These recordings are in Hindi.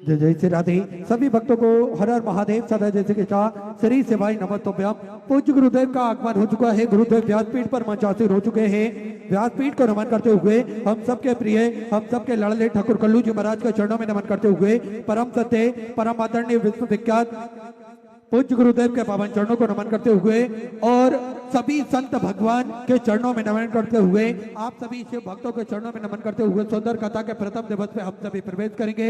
जय जय श्री राधे। सभी भक्तों को हर हर महादेव सदा जैसे के चाह श्री सेवाई नमस्तोभ्यम। पूज्य गुरुदेव का आगमन हो चुका है। गुरुदेव व्यासपीठ पर मंचासीन हो चुके हैं। व्यासपीठ को नमन करते हुए हम सबके प्रिय, हम सबके लाडले ठाकुर कल्लू जी महाराज के चरणों में नमन करते हुए परम सत्य, परम आदरणीय, विश्व विख्यात पूज्य गुरुदेव के पावन चरणों को नमन करते हुए और सभी संत भगवान के चरणों में नमन करते हुए आप सभी शिव भक्तों के चरणों में नमन करते हुए सुंदर कथा के प्रथम दिवस पे हम सभी प्रवेश करेंगे।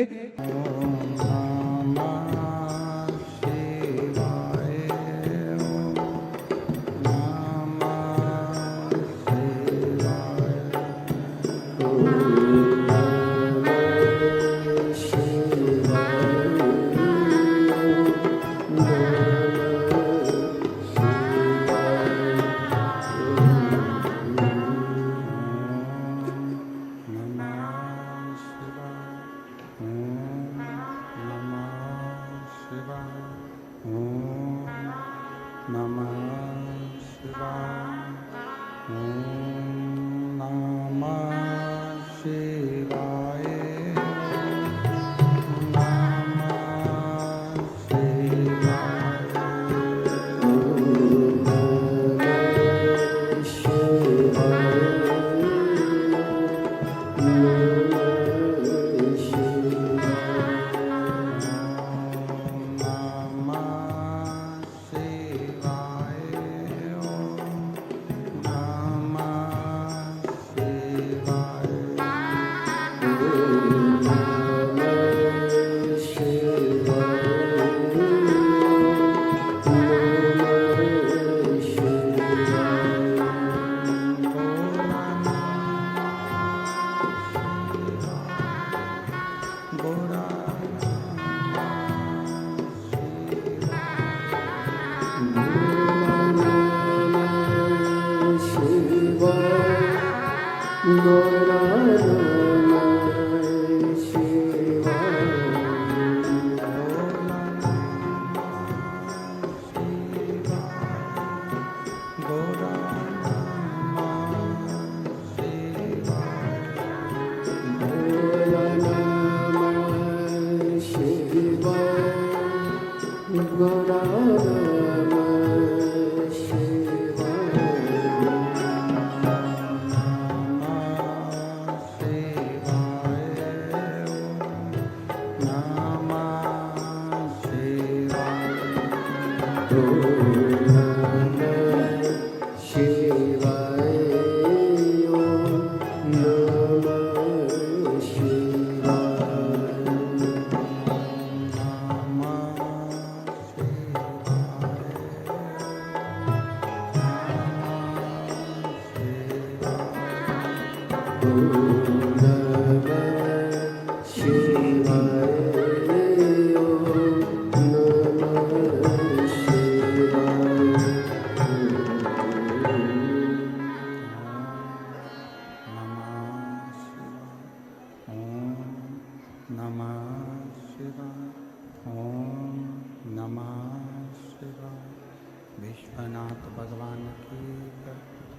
विश्वनाथ भगवान की जय,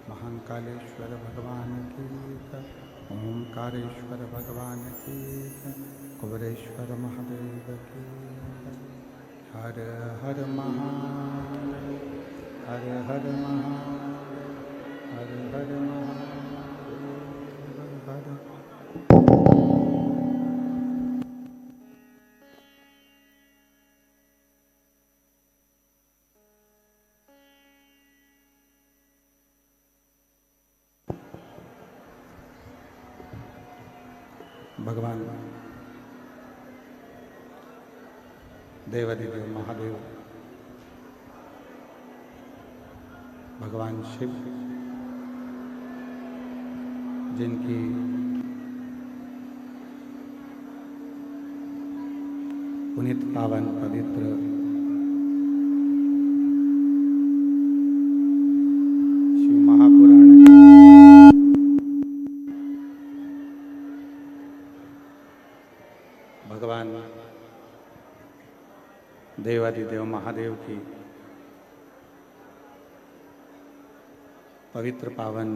महाकालेश्वर भगवान की जय, ओंकारेश्वर भगवान की जय, कुबेरेश्वर महादेव की जय। हर हर महादेव, हर हर महादेव, हर हर महादेव, हर भगवान देवादिदेव महादेव भगवान शिव, जिनकी पुनीत पावन पवित्र शिव महापुराण भगवान देवादिदेव महादेव की पवित्र पावन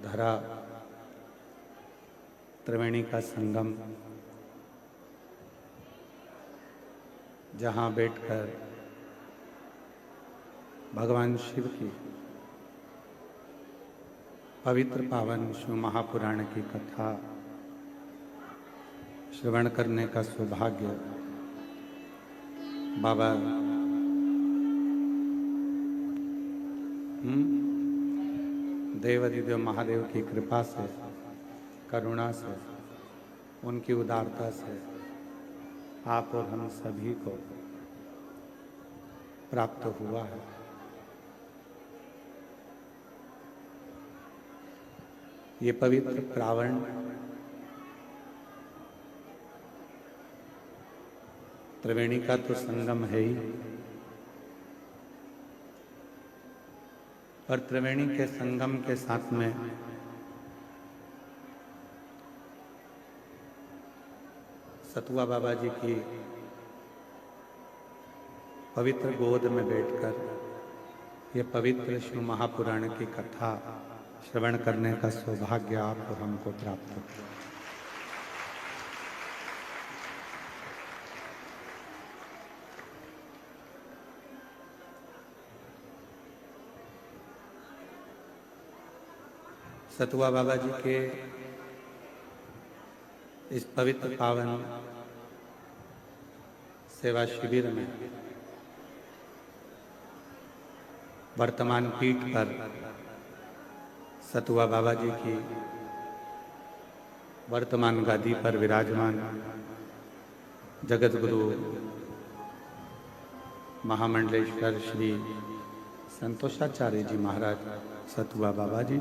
धरा त्रिवेणी का संगम जहाँ बैठकर भगवान शिव की पवित्र पावन शिव महापुराण की कथा श्रवण करने का सौभाग्य बाबा देवादिदेव महादेव की कृपा से, करुणा से, उनकी उदारता से आप और हम सभी को प्राप्त हुआ है। ये पवित्र प्रावण त्रिवेणी का तो संगम है ही, और त्रिवेणी के संगम के साथ में सतुआ बाबा जी की पवित्र गोद में बैठकर ये पवित्र शिव महापुराण की कथा श्रवण करने का सौभाग्य आप और हमको प्राप्त हो। सतुआ बाबा जी के इस पवित्र पावन सेवा शिविर में वर्तमान पीठ पर सतुआ बाबा जी की वर्तमान गादी पर विराजमान जगत गुरु महामंडलेश्वर श्री संतोषाचार्य जी महाराज सतुआ बाबा जी,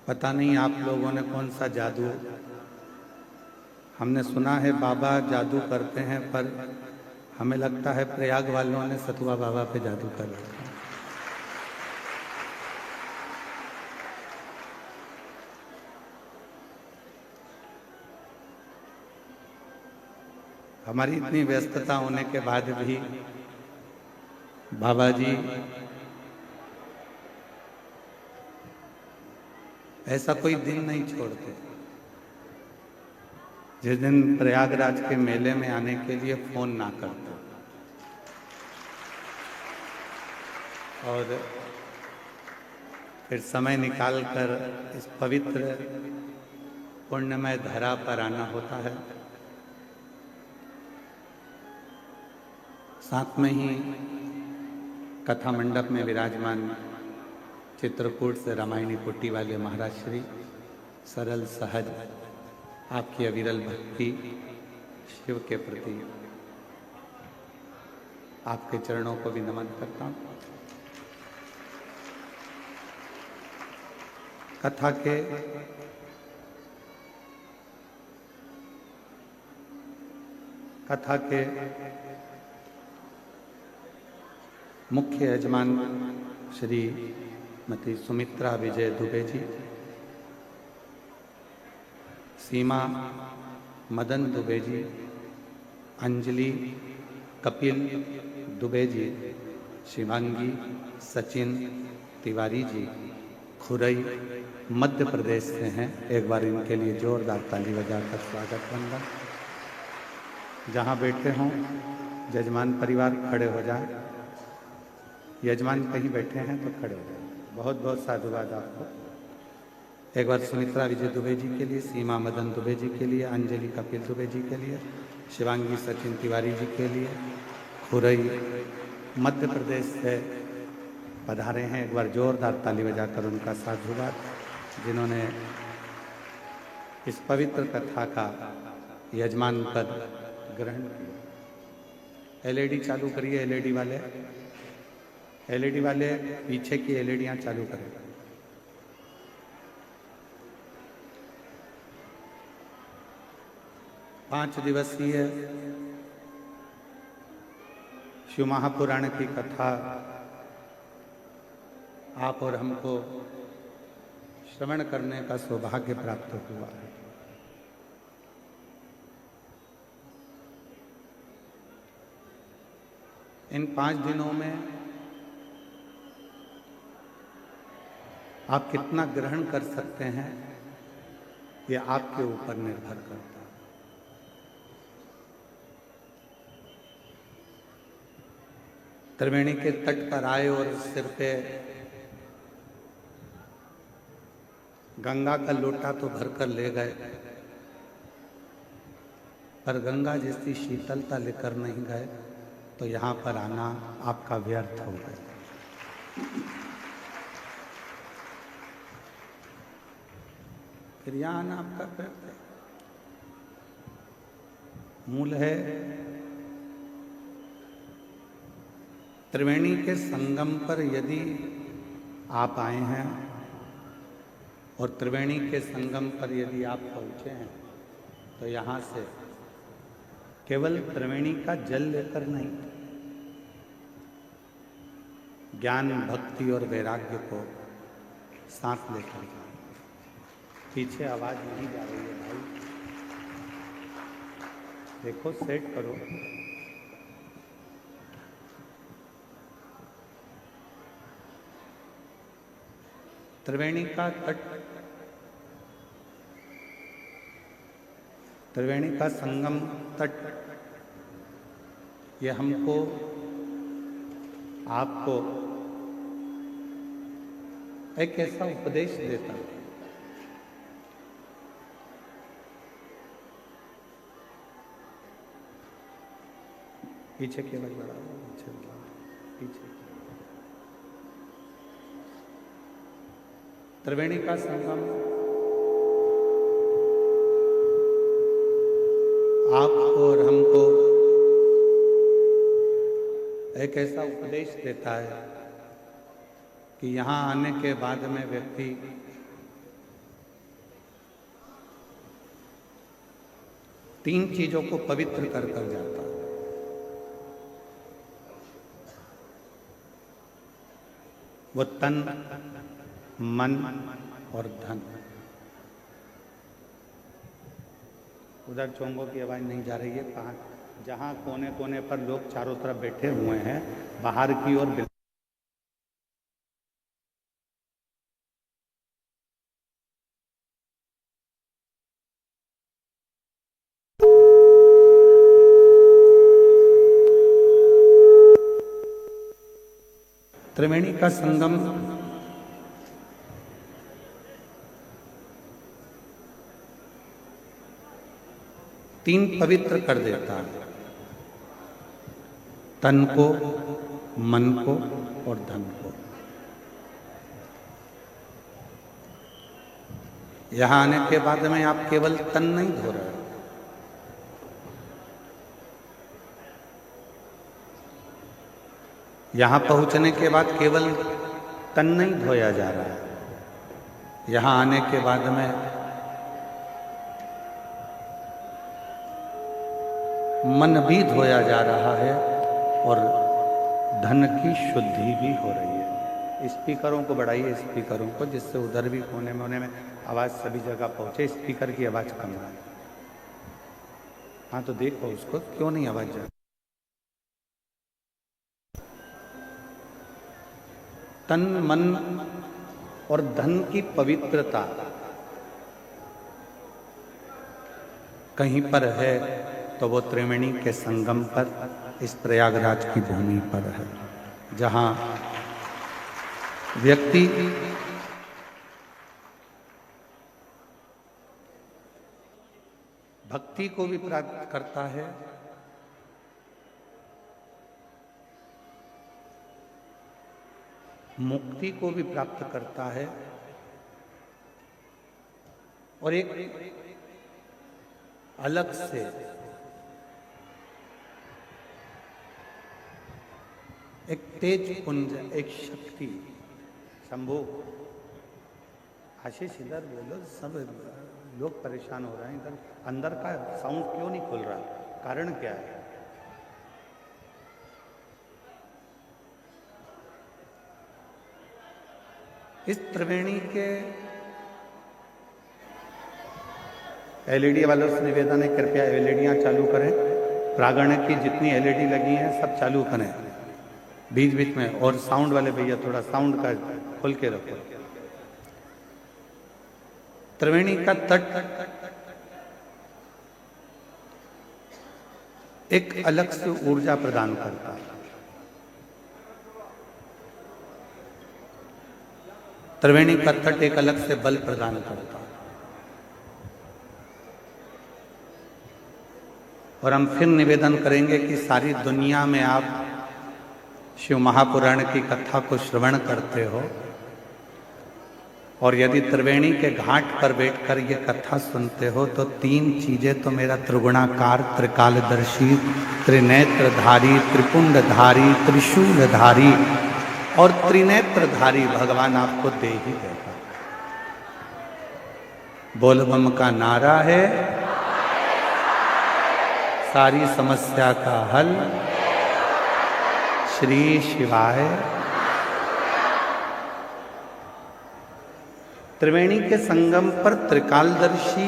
पता नहीं आप लोगों ने कौन सा जादू, हमने सुना है बाबा जादू करते हैं, पर हमें लगता है प्रयाग वालों ने सतुआ बाबा पे जादू कर रखा है। हमारी इतनी व्यस्तता होने के बाद भी बाबा जी ऐसा कोई दिन नहीं छोड़ते जिस दिन प्रयागराज के मेले में आने के लिए फोन ना करते, और फिर समय निकालकर इस पवित्र पुण्यमय धरा पर आना होता है। साथ में ही कथा मंडप में विराजमान चित्रकूट से रामायणी पुट्टी वाले महाराज श्री सरल सहज आपकी अविरल भक्ति शिव के प्रति आपके चरणों को भी नमन करता हूँ। कथा के मुख्य यजमान श्री मती सुमित्रा विजय दुबे जी, सीमा मदन दुबे जी, अंजलि कपिल दुबे जी, शिवांगी सचिन तिवारी जी खुरई मध्य प्रदेश से हैं। एक बार इनके लिए जोरदार ताली बजाकर स्वागत वंदन। जहाँ बैठे हों यजमान परिवार खड़े हो जाए, यजमान कहीं बैठे हैं तो खड़े हो जाए। बहुत बहुत साधुवाद आपको। एक बार सुमित्रा विजय दुबे जी के लिए, सीमा मदन दुबे जी के लिए, अंजलि कपिल दुबे जी के लिए, शिवांगी सचिन तिवारी जी के लिए, खुरई मध्य प्रदेश से पधारे हैं। एक बार जोरदार ताली बजाकर उनका साधुवाद, जिन्होंने इस पवित्र कथा का यजमान पद ग्रहण किया। एलईडी चालू करिए, एलईडी वाले पीछे की एलईडियां चालू करें। पांच दिवसीय शिव महापुराण की कथा आप और हमको श्रवण करने का सौभाग्य प्राप्त हुआ है। इन 5 दिनों में आप कितना ग्रहण कर सकते हैं ये आपके ऊपर निर्भर करता है। त्रिवेणी के तट पर आए और सिर पे गंगा का लोटा तो भरकर ले गए, पर गंगा जैसी शीतलता लेकर नहीं गए, तो यहाँ पर आना आपका व्यर्थ हो गया। फिर यहाँ आना आपका व्यर्थ है। मूल है त्रिवेणी के संगम पर यदि आप आए हैं और त्रिवेणी के संगम पर यदि आप पहुंचे हैं, तो यहाँ से केवल त्रिवेणी का जल लेकर नहीं, ज्ञान, भक्ति और वैराग्य को साथ लेकर जाए। पीछे आवाज नहीं जा रही है भाई, देखो सेट करो। त्रिवेणी का तट, त्रिवेणी का संगम तट, ये हमको, आपको एक ऐसा उपदेश देता है। पीछे केवल बढ़ा, पीछे त्रिवेणी का संगम आपको और हमको एक ऐसा उपदेश देता है कि यहाँ आने के बाद में व्यक्ति तीन चीजों को पवित्र कर कर जाता है। वो तन, मन और धन। उधर चोंगों की आवाज नहीं जा रही है, कहाँ, जहाँ कोने कोने पर लोग चारों तरफ बैठे हुए हैं, बाहर की ओर त्रिवेणी का संगम तीन पवित्र कर देता है, तन को, मन को और धन को। यहां आने के बाद में आप केवल तन नहीं धो रहे, यहां पहुंचने के बाद केवल तन नहीं धोया जा रहा है, यहां आने के बाद में मन भी धोया जा रहा है और धन की शुद्धि भी हो रही है। स्पीकरों को बढ़ाइए, स्पीकरों को, जिससे उधर भी कोने में आवाज सभी जगह पहुंचे। स्पीकर की आवाज कम है। हाँ तो देखो उसको, क्यों नहीं आवाज जा। तन, मन और धन की पवित्रता कहीं पर है तो वो त्रिवेणी के संगम पर, इस प्रयागराज की भूमि पर है, जहां व्यक्ति भक्ति को भी प्राप्त करता है, मुक्ति को भी प्राप्त करता है, और एक अलग से एक तेज पुंज, एक शक्ति। शंभू, आशीष इधर बोलो, सब लोग परेशान हो रहे हैं। इधर अंदर का साउंड क्यों नहीं खुल रहा, कारण क्या है? इस त्रिवेणी के एलईडी वालों से निवेदन है, कृपया एलईडियां चालू करें। प्रांगण की जितनी एलईडी लगी हैं सब चालू करें बीच बीच में। और साउंड वाले भैया थोड़ा साउंड का खोल के रखो। त्रिवेणी का तट एक अलग से ऊर्जा प्रदान करता है। त्रिवेणी का तट एक अलग से बल प्रदान करता है। और हम फिर निवेदन करेंगे कि सारी दुनिया में आप शिव महापुराण की कथा को श्रवण करते हो, और यदि त्रिवेणी के घाट पर बैठकर ये कथा सुनते हो तो तीन चीजें तो मेरा त्रिगुणाकार, त्रिकालदर्शी, त्रिनेत्रधारी, त्रिपुंडधारी, त्रिशूलधारी और त्रिनेत्रधारी भगवान आपको दे ही देगा। बोलबम का नारा है, सारी समस्या का हल श्री शिवाय। त्रिवेणी के संगम पर त्रिकालदर्शी,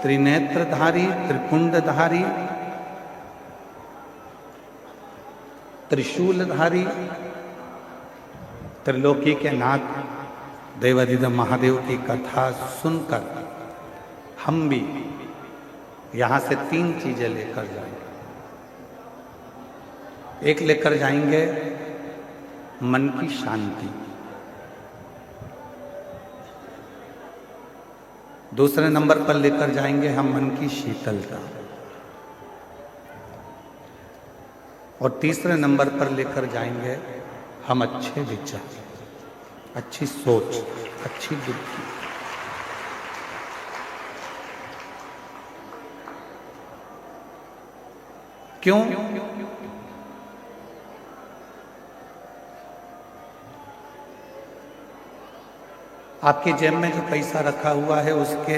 त्रिनेत्रधारी, त्रिपुंडधारी, त्रिशूलधारी, त्रिलोकी के नाथ देवाधिदेव महादेव की कथा सुनकर हम भी यहां से तीन चीजें लेकर जाएंगे। एक लेकर जाएंगे मन की शांति, दूसरे नंबर पर लेकर जाएंगे हम मन की शीतलता, और तीसरे नंबर पर लेकर जाएंगे हम अच्छे विचार, अच्छी सोच, अच्छी बुद्धि। क्यों? आपकी जेब में जो पैसा रखा हुआ है उसके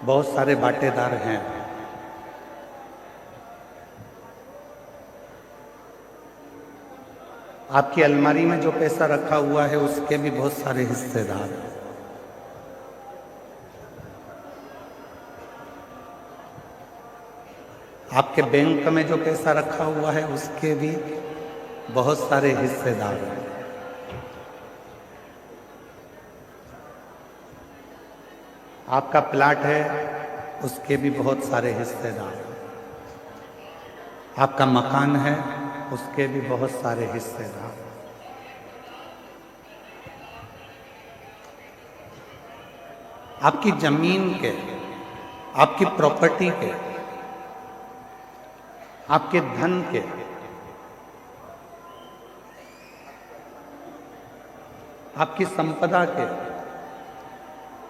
बहुत सारे बाटेदार हैं। आपकी अलमारी में जो पैसा रखा हुआ है उसके भी बहुत सारे हिस्सेदार हैं। आपके बैंक में जो पैसा रखा हुआ है उसके भी बहुत सारे हिस्सेदार हैं। आपका प्लाट है उसके भी बहुत सारे हिस्सेदार हैं। आपका मकान है उसके भी बहुत सारे हिस्सेदार। आपकी जमीन के, आपकी प्रॉपर्टी के, आपके धन के, आपकी संपदा के,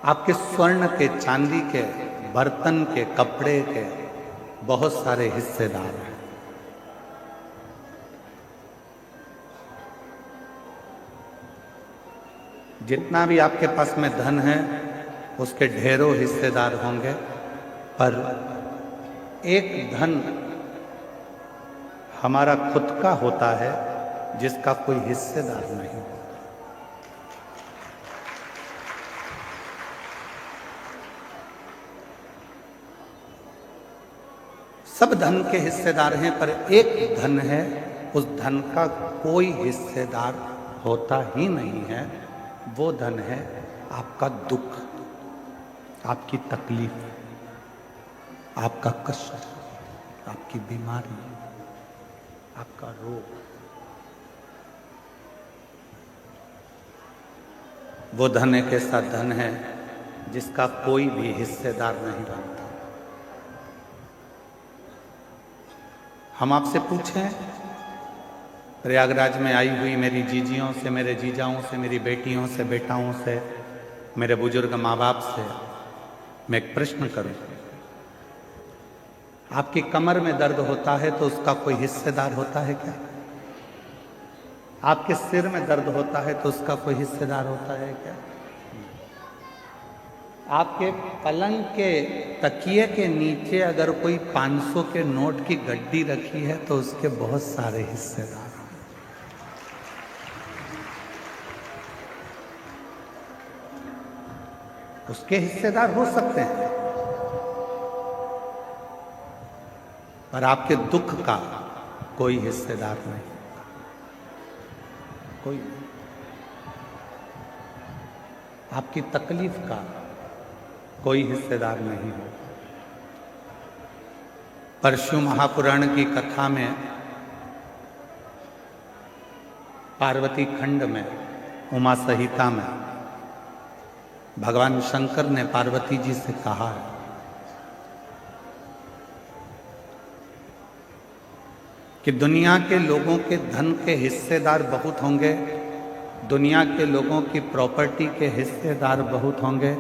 आपके स्वर्ण के, चांदी के, बर्तन के, कपड़े के बहुत सारे हिस्सेदार हैं। जितना भी आपके पास में धन है उसके ढेरों हिस्सेदार होंगे, पर एक धन हमारा खुद का होता है जिसका कोई हिस्सेदार नहीं। सब धन के हिस्सेदार हैं, पर एक धन है, उस धन का कोई हिस्सेदार होता ही नहीं है। वो धन है आपका दुख, आपकी तकलीफ, आपका कष्ट, आपकी बीमारी, आपका रोग। वो धन एक ऐसा धन है जिसका कोई भी हिस्सेदार नहीं बनता। हम आपसे पूछें, प्रयागराज में आई हुई मेरी जीजियों से, मेरे जीजाओं से, मेरी बेटियों से, बेटाओं से, मेरे बुजुर्ग माँ बाप से मैं एक प्रश्न करूं, आपकी कमर में दर्द होता है तो उसका कोई हिस्सेदार होता है क्या? आपके सिर में दर्द होता है तो उसका कोई हिस्सेदार होता है क्या? आपके पलंग के तकिए के नीचे अगर कोई 500 के नोट की गड्डी रखी है तो उसके बहुत सारे हिस्सेदार हैं। उसके हिस्सेदार हो सकते हैं, पर आपके दुख का कोई हिस्सेदार नहीं, कोई। आपकी तकलीफ का कोई हिस्सेदार नहीं हो। परशु महापुराण की कथा में पार्वती खंड में उमा संहिता में भगवान शंकर ने पार्वती जी से कहा है कि दुनिया के लोगों के धन के हिस्सेदार बहुत होंगे, दुनिया के लोगों की प्रॉपर्टी के हिस्सेदार बहुत होंगे,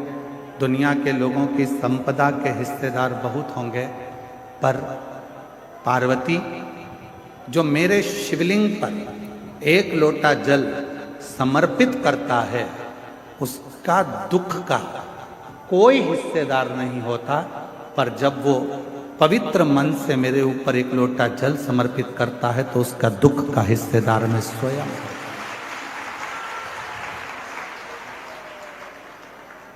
दुनिया के लोगों की संपदा के हिस्सेदार बहुत होंगे, पर पार्वती जो मेरे शिवलिंग पर एक लोटा जल समर्पित करता है उसका दुख का कोई हिस्सेदार नहीं होता, पर जब वो पवित्र मन से मेरे ऊपर एक लोटा जल समर्पित करता है तो उसका दुख का हिस्सेदार मैं स्वयं।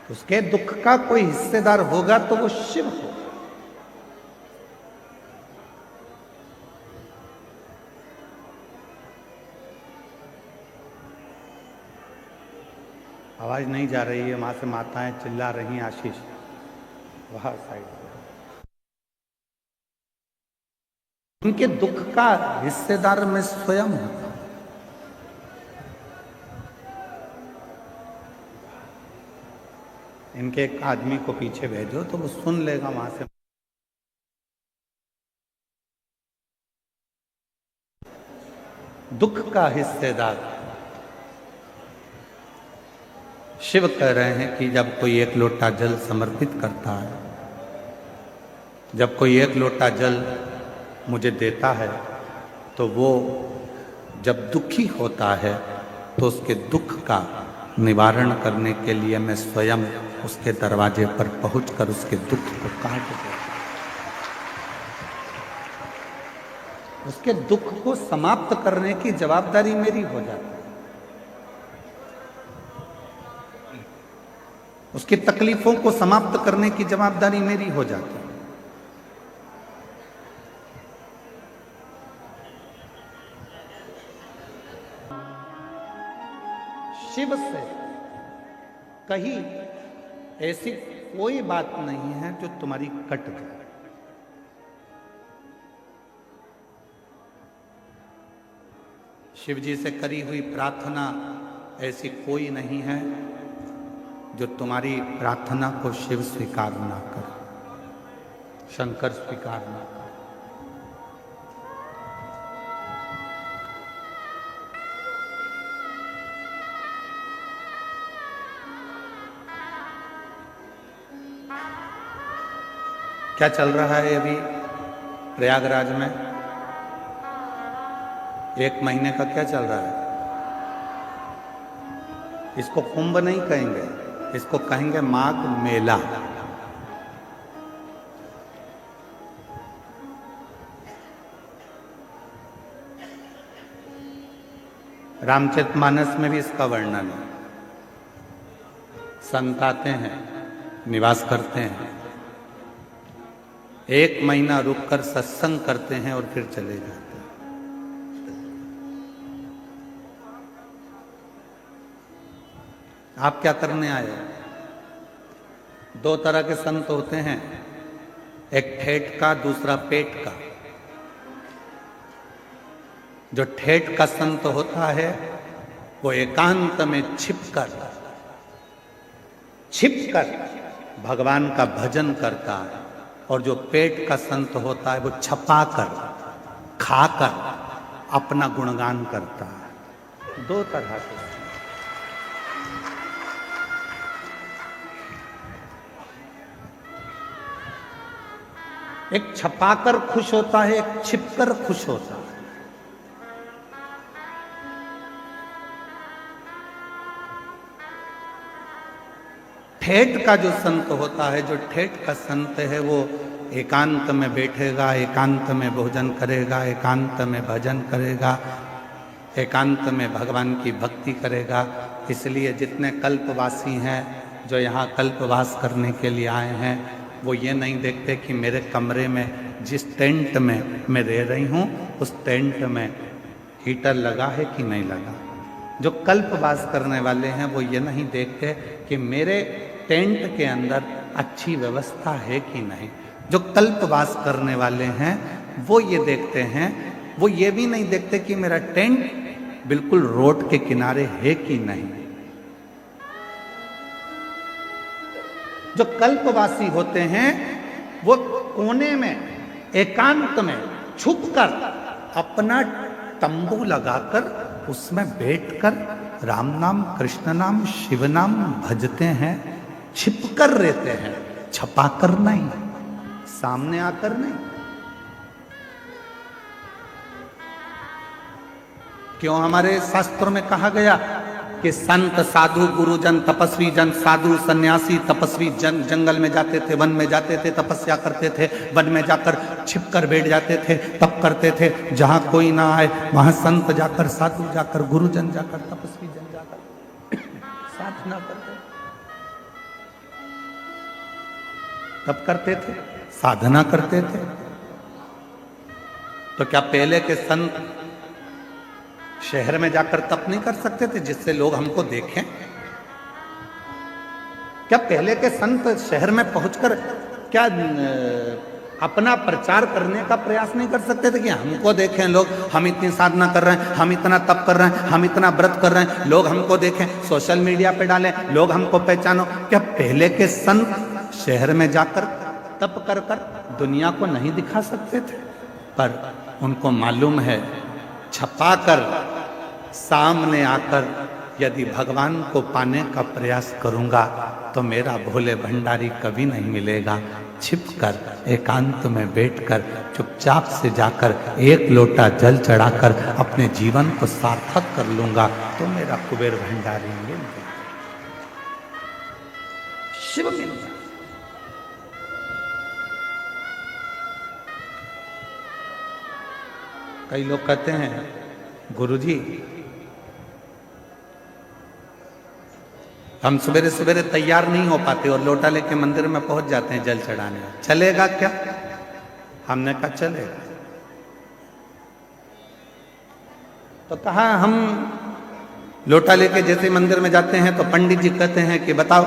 उसके दुख का कोई हिस्सेदार होगा तो वो शिव होगा। आवाज नहीं जा रही है, वहां से माताएं चिल्ला रही हैं, आशीष वहां साइड। उनके दुख का हिस्सेदार मैं स्वयं हूं। इनके एक आदमी को पीछे भेजो तो वो सुन लेगा वहां से। दुख का हिस्सेदार शिव कह रहे हैं कि जब कोई एक लोटा जल समर्पित करता है, जब कोई एक लोटा जल मुझे देता है, तो वो जब दुखी होता है तो उसके दुख का निवारण करने के लिए मैं स्वयं उसके दरवाजे पर पहुंचकर उसके दुख को काट देता हूं। उसके दुख को समाप्त करने की जवाबदारी मेरी हो जाती है। उसकी तकलीफों को समाप्त करने की जवाबदारी मेरी हो जाती है। शिव से कहीं ऐसी कोई बात नहीं है जो तुम्हारी कट जाए। शिव जी से करी हुई प्रार्थना ऐसी कोई नहीं है जो तुम्हारी प्रार्थना को शिव स्वीकार ना करे, शंकर स्वीकार ना करे। क्या चल रहा है अभी प्रयागराज में? 1 महीने का क्या चल रहा है? इसको कुंभ नहीं कहेंगे, इसको कहेंगे माघ मेला। रामचरितमानस में भी इसका वर्णन है। संत आते हैं, निवास करते हैं, 1 महीना रुककर सत्संग करते हैं और फिर चले जाते हैं। आप क्या करने आए? 2 तरह के संत होते हैं, एक ठेठ का, दूसरा पेट का। जो ठेठ का संत होता है वो एकांत में छिपकर भगवान का भजन करता है, और जो पेट का संत होता है वो छपाकर खाकर अपना गुणगान करता है। 2 तरह के। एक छपाकर खुश होता है, एक छिपकर खुश होता है। ठेठ का जो संत होता है, जो ठेठ का संत है, वो एकांत में बैठेगा, एकांत में भोजन करेगा, एकांत में भजन करेगा, एकांत में भगवान की भक्ति करेगा। इसलिए जितने कल्पवासी हैं जो यहाँ कल्पवास करने के लिए आए हैं, वो ये नहीं देखते कि मेरे कमरे में जिस टेंट में मैं रह रही हूँ उस टेंट में हीटर लगा है कि नहीं लगा। जो कल्पवास करने वाले हैं वो ये नहीं देखते कि मेरे टेंट के अंदर अच्छी व्यवस्था है कि नहीं। जो कल्पवास करने वाले हैं वो ये देखते हैं, वो ये भी नहीं देखते कि मेरा टेंट बिल्कुल रोड के किनारे है कि नहीं। जो कल्पवासी होते हैं वो कोने में एकांत में छुपकर अपना तंबू लगाकर उसमें बैठकर राम नाम कृष्ण नाम शिव नाम भजते हैं, छिपकर रहते हैं, छपाकर नहीं, सामने आकर नहीं। क्यों हमारे शास्त्रों में कहा गया कि संत साधु गुरुजन तपस्वी जन साधु सन्यासी तपस्वी जन जंगल में जाते थे, वन में जाते थे, तपस्या करते थे, वन में जाकर छिपकर बैठ जाते थे, तप करते थे। जहां कोई ना आए वहां संत जाकर, साधु जाकर, गुरुजन जाकर, तपस्वी जन जाकर साधना करते, तप करते थे, साधना करते थे। तो क्या पहले के संत शहर में जाकर तप नहीं कर सकते थे जिससे लोग हमको देखें? क्या पहले के संत शहर में पहुंचकर क्या अपना प्रचार करने का प्रयास नहीं कर सकते थे कि हमको देखें लोग, हम इतनी साधना कर रहे हैं, हम इतना तप कर रहे हैं, हम इतना व्रत कर रहे हैं, लोग हमको देखें, सोशल मीडिया पे डालें, लोग हमको पहचानो? क्या पहले के संत शहर में जाकर तप कर कर दुनिया को नहीं दिखा सकते थे? पर उनको मालूम है छपाकर सामने आकर यदि भगवान को पाने का प्रयास करूंगा तो मेरा भोले भंडारी कभी नहीं मिलेगा। छिपकर एकांत में बैठकर चुपचाप से जाकर एक लोटा जल चढ़ाकर अपने जीवन को सार्थक कर लूंगा तो मेरा कुबेर भंडारी मिल गया, शिव मिल गया। कई लोग कहते हैं गुरुजी हम सवेरे सवेरे तैयार नहीं हो पाते और लोटा लेके मंदिर में पहुंच जाते हैं जल चढ़ाने, चलेगा क्या? हमने कहा चलेगा। तो कहा हम लोटा लेके जैसे मंदिर में जाते हैं तो पंडित जी कहते हैं कि बताओ,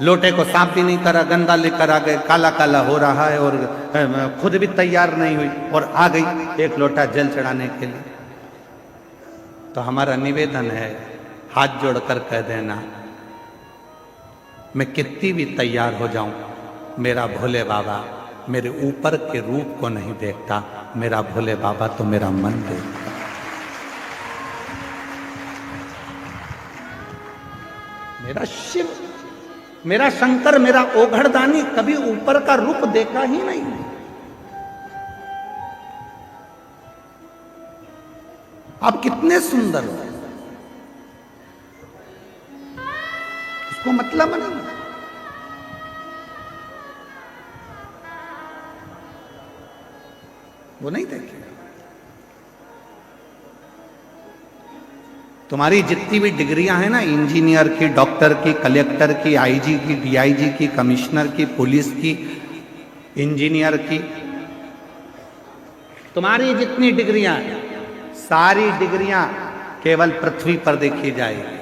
लोटे को साफ भी नहीं करा, गंदा लेकर आ गए, काला काला हो रहा है और खुद भी तैयार नहीं हुई और आ गई एक लोटा जल चढ़ाने के लिए। तो हमारा निवेदन है, हाथ जोड़कर कह देना, मैं कितनी भी तैयार हो जाऊं, मेरा भोले बाबा मेरे ऊपर के रूप को नहीं देखता, मेरा भोले बाबा तो मेरा मन देखता। मेरा शिव, मेरा शंकर, मेरा ओघड़दानी कभी ऊपर का रूप देखा ही नहीं। आप कितने सुंदर हो, उसको मतलब नहीं। वो नहीं देखेगा। तुम्हारी जितनी भी डिग्रियां हैं ना, इंजीनियर की, डॉक्टर की, कलेक्टर की, आईजी की, डीआईजी की, कमिश्नर की, पुलिस की, इंजीनियर की, तुम्हारी जितनी डिग्रियां हैं सारी डिग्रियां केवल पृथ्वी पर देखी जाएगी।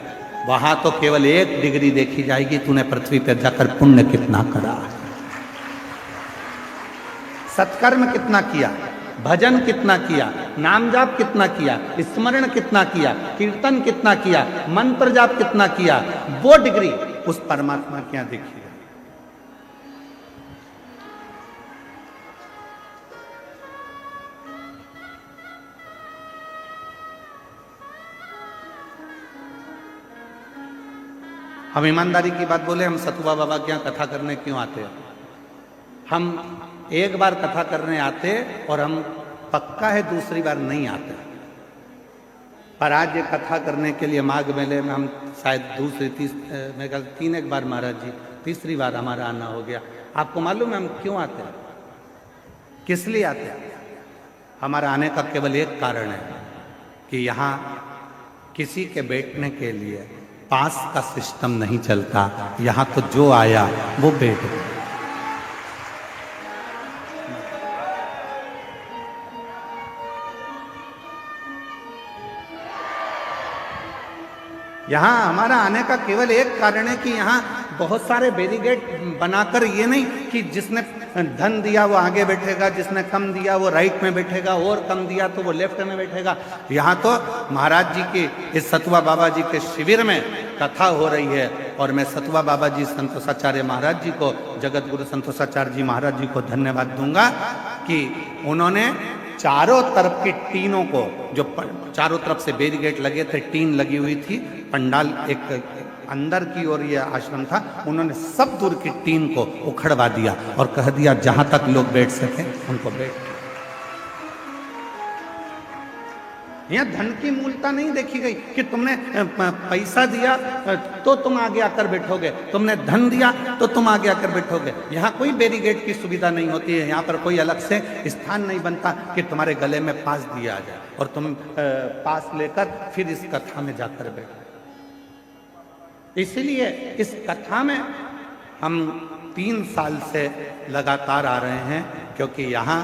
वहां तो केवल एक डिग्री देखी जाएगी, तूने पृथ्वी पर जाकर पुण्य कितना करा, सत्कर्म कितना किया, भजन कितना किया, नाम जाप कितना किया, स्मरण कितना किया, कीर्तन कितना किया, मंत्र जाप कितना किया, वो डिग्री उस परमात्मा के यहां देखी। हम ईमानदारी की बात बोले, हम सतुआ बाबा के यहाँ कथा करने क्यों आते हैं? हम एक बार कथा करने आते और हम पक्का है दूसरी बार नहीं आते। पर आज ये कथा करने के लिए माघ मेले में हम शायद मैं कल 3 एक बार महाराज जी, तीसरी बार हमारा आना हो गया। आपको मालूम है हम क्यों आते हैं, किस लिए आते हैं? हमारा आने का केवल एक कारण है कि यहाँ किसी के बैठने के लिए पास का सिस्टम नहीं चलता, यहाँ तो जो आया वो बैठ गया। यहाँ हमारा आने का केवल एक कारण है कि यहाँ बहुत सारे बैरिकेड बनाकर, ये नहीं कि जिसने धन दिया वो आगे बैठेगा, जिसने कम दिया वो राइट में बैठेगा, और कम दिया तो वो लेफ्ट में बैठेगा। यहाँ तो महाराज जी के, इस सतुआ बाबा जी के शिविर में कथा हो रही है, और मैं सतुआ बाबा जी संतोषाचार्य महाराज जी को, जगत गुरु संतोषाचार्य जी महाराज जी को धन्यवाद दूंगा कि उन्होंने चारों तरफ की टीनों को, जो चारों तरफ से बैरिकेड लगे थे, टीन लगी हुई थी, पंडाल एक अंदर की ओर ये आश्रम था, उन्होंने सब दूर की टीन को उखड़वा दिया और कह दिया जहां तक लोग बैठ सके उनको बैठ। यहाँ धन की मूलता नहीं देखी गई कि तुमने पैसा दिया तो तुम आगे आकर बैठोगे, तुमने धन दिया तो तुम आगे आकर बैठोगे। यहाँ कोई बैरिकेड की सुविधा नहीं होती है, यहाँ पर कोई अलग से स्थान नहीं बनता कि तुम्हारे गले में पास दिया जाए और तुम पास लेकर फिर इस कथा में जाकर बैठो। इसीलिए इस कथा में हम 3 साल से लगातार आ रहे हैं, क्योंकि यहाँ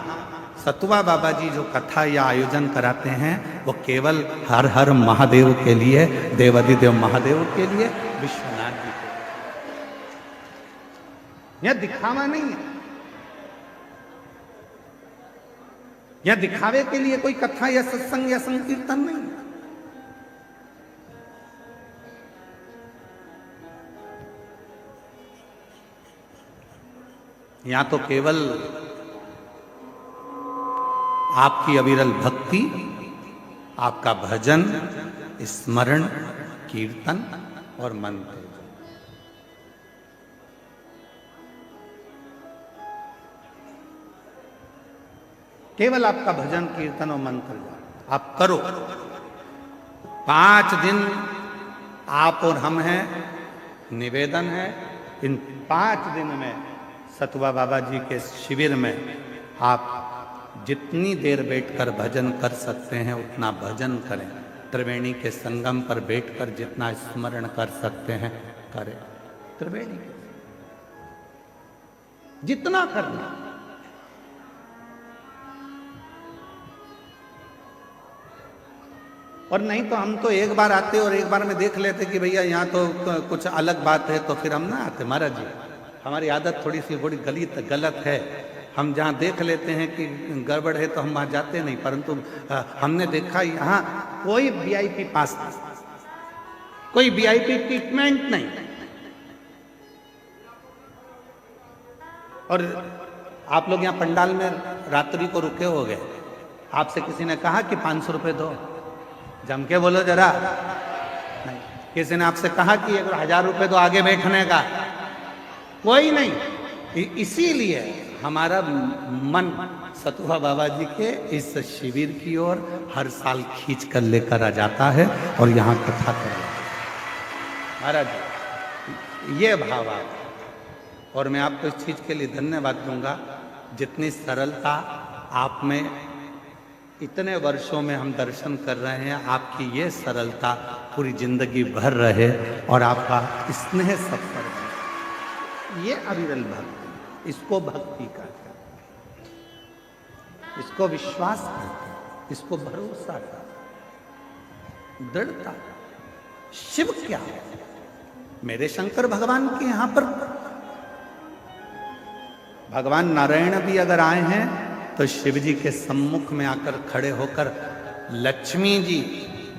सतुआ बाबा जी जो कथा या आयोजन कराते हैं वो केवल हर हर महादेव के लिए, देवाधिदेव महादेव के लिए, विश्वनाथ जी के लिए। यह दिखावा नहीं है, यह दिखावे के लिए कोई कथा या सत्संग या संकीर्तन नहीं है। यहां तो केवल आपकी अविरल भक्ति, आपका भजन, स्मरण, कीर्तन और मंत्र, केवल आपका भजन, कीर्तन और मंत्र आप करो। 5 दिन आप और हम हैं, निवेदन है इन 5 दिन में सतुआ बाबा जी के शिविर में आप जितनी देर बैठकर भजन कर सकते हैं उतना भजन करें। त्रिवेणी के संगम पर बैठकर जितना स्मरण कर सकते हैं करें। त्रिवेणी जितना करना, और नहीं तो हम तो एक बार आते और एक बार में देख लेते कि भैया यहाँ तो कुछ अलग बात है, तो फिर हम ना आते। महाराज जी, हमारी आदत थोड़ी सी बड़ी गलत है। हम जहाँ देख लेते हैं कि गड़बड़ है तो हम वहाँ जाते नहीं, परंतु हमने देखा यहाँ कोई वीआईपी पास नहीं, कोई वीआईपी ट्रीटमेंट नहीं। और आप लोग यहाँ पंडाल में रात्रि को रुके हो गए, आपसे किसी ने कहा कि 500 रुपये दो, जम के बोलो जरा। नहीं, किसी ने आपसे कहा कि 1000 रुपये दो आगे बैठने का, कोई नहीं। इसीलिए हमारा मन सतुआ बाबा जी के इस शिविर की ओर हर साल खींच कर लेकर आ जाता है और यहाँ कथा कर। महाराज ये भाव आप, और मैं आपको इस चीज के लिए धन्यवाद दूंगा, जितनी सरलता आप में इतने वर्षों में हम दर्शन कर रहे हैं, आपकी ये सरलता पूरी जिंदगी भर रहे और आपका स्नेह सत्सर, ये अविरल भक्ति, इसको भक्ति कहते हैं, इसको विश्वास कहते हैं, इसको भरोसा कहते हैं, दृढ़ता। शिव क्या है? मेरे शंकर भगवान के यहां पर भगवान नारायण भी अगर आए हैं तो शिव जी के सम्मुख में आकर खड़े होकर लक्ष्मी जी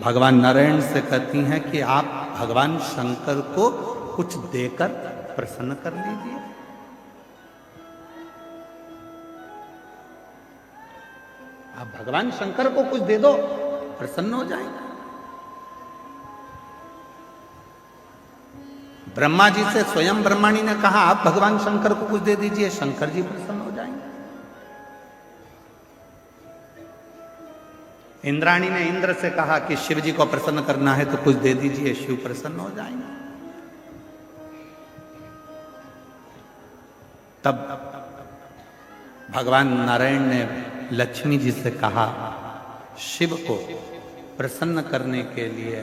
भगवान नारायण से कहती हैं कि आप भगवान शंकर को कुछ देकर प्रसन्न कर लीजिए। आप भगवान शंकर को कुछ दे दो, प्रसन्न हो जाएंगे। ब्रह्मा जी से स्वयं ब्रह्माणी ने कहा आप भगवान शंकर को कुछ दे दीजिए, शंकर जी प्रसन्न हो जाएंगे। इंद्राणी ने इंद्र से कहा कि शिव जी को प्रसन्न करना है तो कुछ दे दीजिए, शिव प्रसन्न हो जाएंगे। तब भगवान नारायण ने लक्ष्मी जी से कहा शिव को प्रसन्न करने के लिए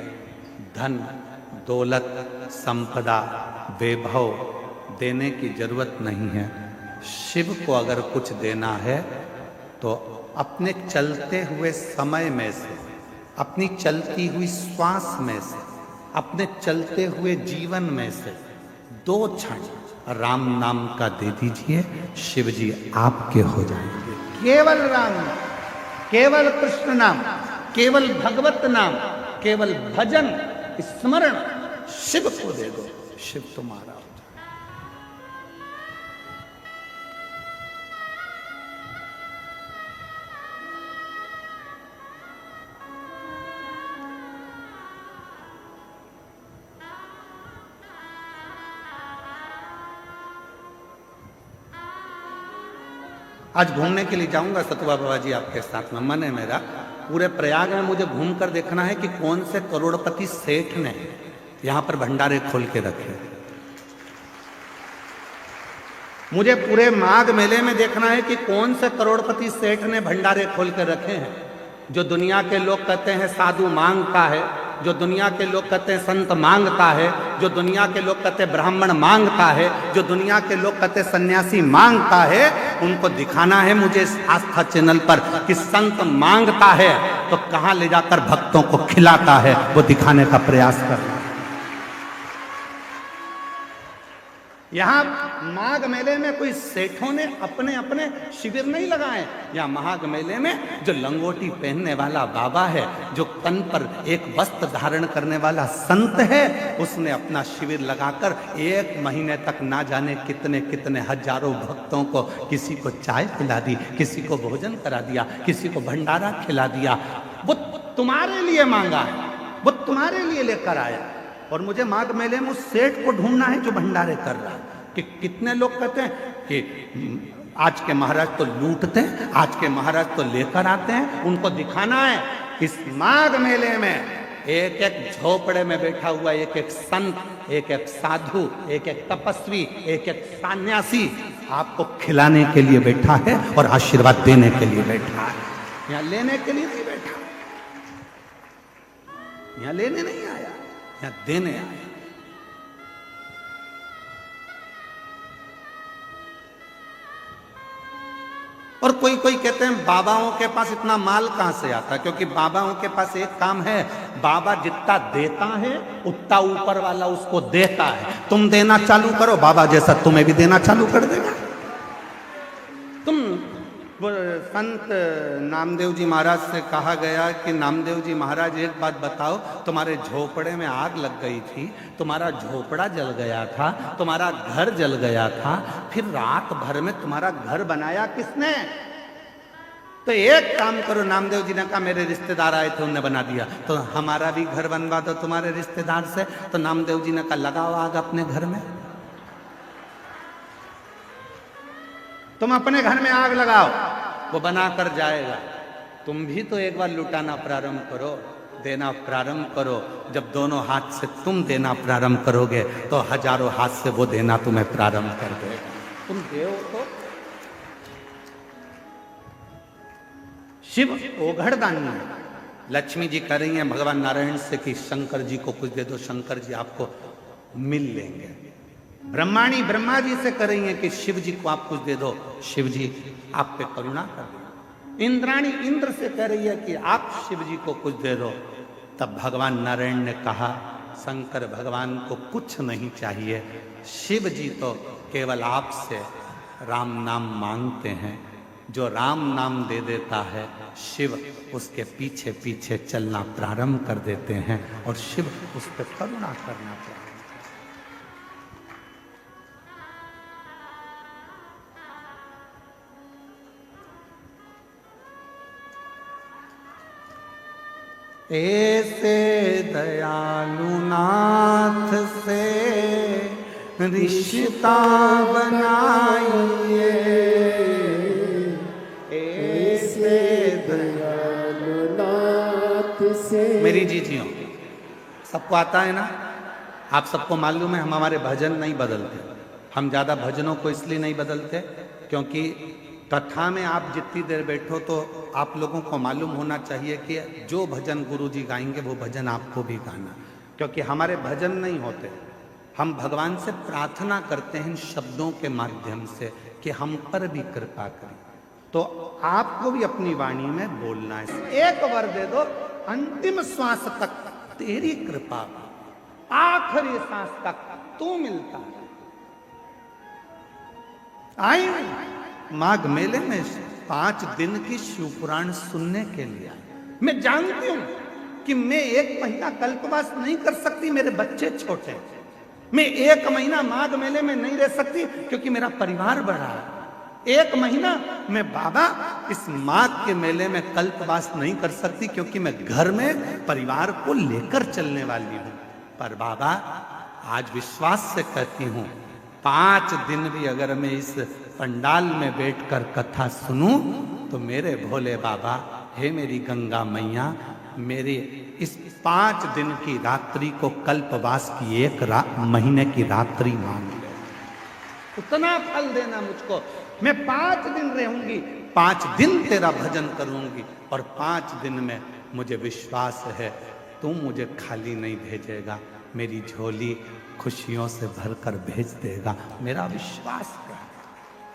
धन, दौलत, संपदा, वैभव देने की जरूरत नहीं है। शिव को अगर कुछ देना है तो अपने चलते हुए समय में से, अपनी चलती हुई श्वास में से, अपने चलते हुए जीवन में से 2 क्षण राम नाम का दे दीजिए, शिव जी आपके हो जाएंगे। केवल राम नाम, केवल कृष्ण नाम, केवल भगवत नाम, केवल भजन स्मरण शिव को दे दो, शिव तुम्हारा हो जाए। आज घूमने के लिए जाऊंगा सतुआ बाबा जी आपके साथ में, मन है मेरा। पूरे प्रयाग में मुझे घूमकर देखना है कि कौन से करोड़पति सेठ ने यहां पर भंडारे खोल के रखे। मुझे पूरे माघ मेले में देखना है कि कौन से करोड़पति सेठ ने भंडारे खोल के रखे हैं। जो दुनिया के लोग कहते हैं साधु मांगता है, जो दुनिया के लोग कहते हैं संत मांगता है, जो दुनिया के लोग कहते हैं ब्राह्मण मांगता है, जो दुनिया के लोग कहते हैं सन्यासी मांगता है, उनको दिखाना है मुझे इस आस्था चैनल पर कि संत मांगता है तो कहां ले जाकर भक्तों को खिलाता है, वो दिखाने का प्रयास करना। यहां माघ मेले में कोई सेठों ने अपने अपने शिविर नहीं लगाए। यहां माघ मेले में जो लंगोटी पहनने वाला बाबा है, जो तन पर एक वस्त्र धारण करने वाला संत है, उसने अपना शिविर लगाकर 1 महीने तक ना जाने कितने कितने हजारों भक्तों को, किसी को चाय पिला दी, किसी को भोजन करा दिया, किसी को भंडारा खिला दिया। वो तुम्हारे लिए मांगा है, वो तुम्हारे लिए लेकर आया। और मुझे माघ मेले में उस सेठ को ढूंढना है जो भंडारे कर रहा है। कि कितने लोग कहते हैं कि आज के महाराज तो लूटते हैं, आज के महाराज तो लेकर आते हैं, उनको दिखाना है। इस माघ मेले में एक एक झोपड़े में बैठा हुआ एक एक संत, एक एक साधु, एक एक तपस्वी, एक एक सन्यासी आपको खिलाने के लिए बैठा है और आशीर्वाद देने के लिए बैठा है। यहाँ लेने के लिए नहीं बैठा, यहाँ लेने नहीं आया, यहाँ देने आया। और कोई कोई कहते हैं बाबाओं के पास इतना माल कहां से आता है, क्योंकि बाबाओं के पास एक काम है, बाबा जितना देता है उतना ऊपर वाला उसको देता है। तुम देना चालू करो, बाबा जैसा तुम्हें भी देना चालू कर देगा। तुम संत नामदेव जी महाराज से कहा गया कि नामदेव जी महाराज एक बात बताओ, तुम्हारे झोपड़े में आग लग गई थी, तुम्हारा झोपड़ा जल गया था, तुम्हारा घर जल गया था, फिर रात भर में तुम्हारा घर बनाया किसने? तो एक काम करो, नामदेव जी ने कहा मेरे रिश्तेदार आए थे उन्होंने बना दिया, तो हमारा भी घर बनवा दो तुम्हारे रिश्तेदार से। तो नामदेव जी ने कहा लगाओ आग अपने घर में, तुम अपने घर में आग लगाओ, वो बना कर जाएगा। तुम भी तो एक बार लुटाना प्रारंभ करो, देना प्रारंभ करो। जब दोनों हाथ से तुम देना प्रारंभ करोगे तो हजारों हाथ से वो देना तुम्हें प्रारंभ कर देगा। तुम देव तो शिव ओघड़दानी है। लक्ष्मी जी कह रही हैं भगवान नारायण से कि शंकर जी को कुछ दे दो, शंकर जी आपको मिल लेंगे। ब्रह्माणी ब्रह्मा जी से कर रही हैं कि शिव जी को आप कुछ दे दो, शिव जी आप पे करुणा कर दो। इंद्राणी इंद्र से कह रही है कि आप शिव जी को कुछ दे दो। तब भगवान नारायण ने कहा शंकर भगवान को कुछ नहीं चाहिए, शिव जी तो केवल आपसे राम नाम मांगते हैं। जो राम नाम दे देता है शिव उसके पीछे पीछे चलना प्रारंभ कर देते हैं और शिव उस पर करुणा करना प्रारंभ। ऐसे दयालु नाथ से रिश्ता बनाइए, ऐसे दयालु नाथ से। मेरी जीजियों, सबको आता है ना? आप सबको मालूम है हम हमारे भजन नहीं बदलते। हम ज़्यादा भजनों को इसलिए नहीं बदलते क्योंकि कथा में आप जितनी देर बैठो तो आप लोगों को मालूम होना चाहिए कि जो भजन गुरु जी गाएंगे वो भजन आपको भी गाना, क्योंकि हमारे भजन नहीं होते। हम भगवान से प्रार्थना करते हैं इन शब्दों के माध्यम से कि हम पर भी कृपा करें। तो आपको भी अपनी वाणी में बोलना है, एक वर दे दो अंतिम श्वास तक तेरी कृपा। आखिरी सांस तक तू मिलता है। आई माघ मेले में 5 दिन की शिवपुराण सुनने के लिए आई। मैं जानती हूं कि मैं 1 महीना कल्पवास नहीं कर सकती, मेरे बच्चे छोटे हैं। मैं 1 महीना माघ मेले में नहीं रह सकती क्योंकि मेरा परिवार बड़ा है। 1 महीना मैं बाबा इस माघ के मेले में कल्पवास नहीं कर सकती क्योंकि मैं घर में परिवार को लेकर चलने वाली हूं। पर बाबा आज विश्वास से कहती हूं 5 दिन भी अगर मैं इस पंडाल में बैठकर कथा सुनूं तो मेरे भोले बाबा, हे मेरी गंगा मैया, मेरे इस 5 दिन की रात्रि को कल्पवास की 1 महीने की रात्रि मान ले, उतना फल देना मुझको। मैं 5 दिन रहूंगी, 5 दिन तेरा भजन करूंगी और 5 दिन में मुझे विश्वास है तू मुझे खाली नहीं भेजेगा, मेरी झोली खुशियों से भरकर भेज देगा। मेरा विश्वास है,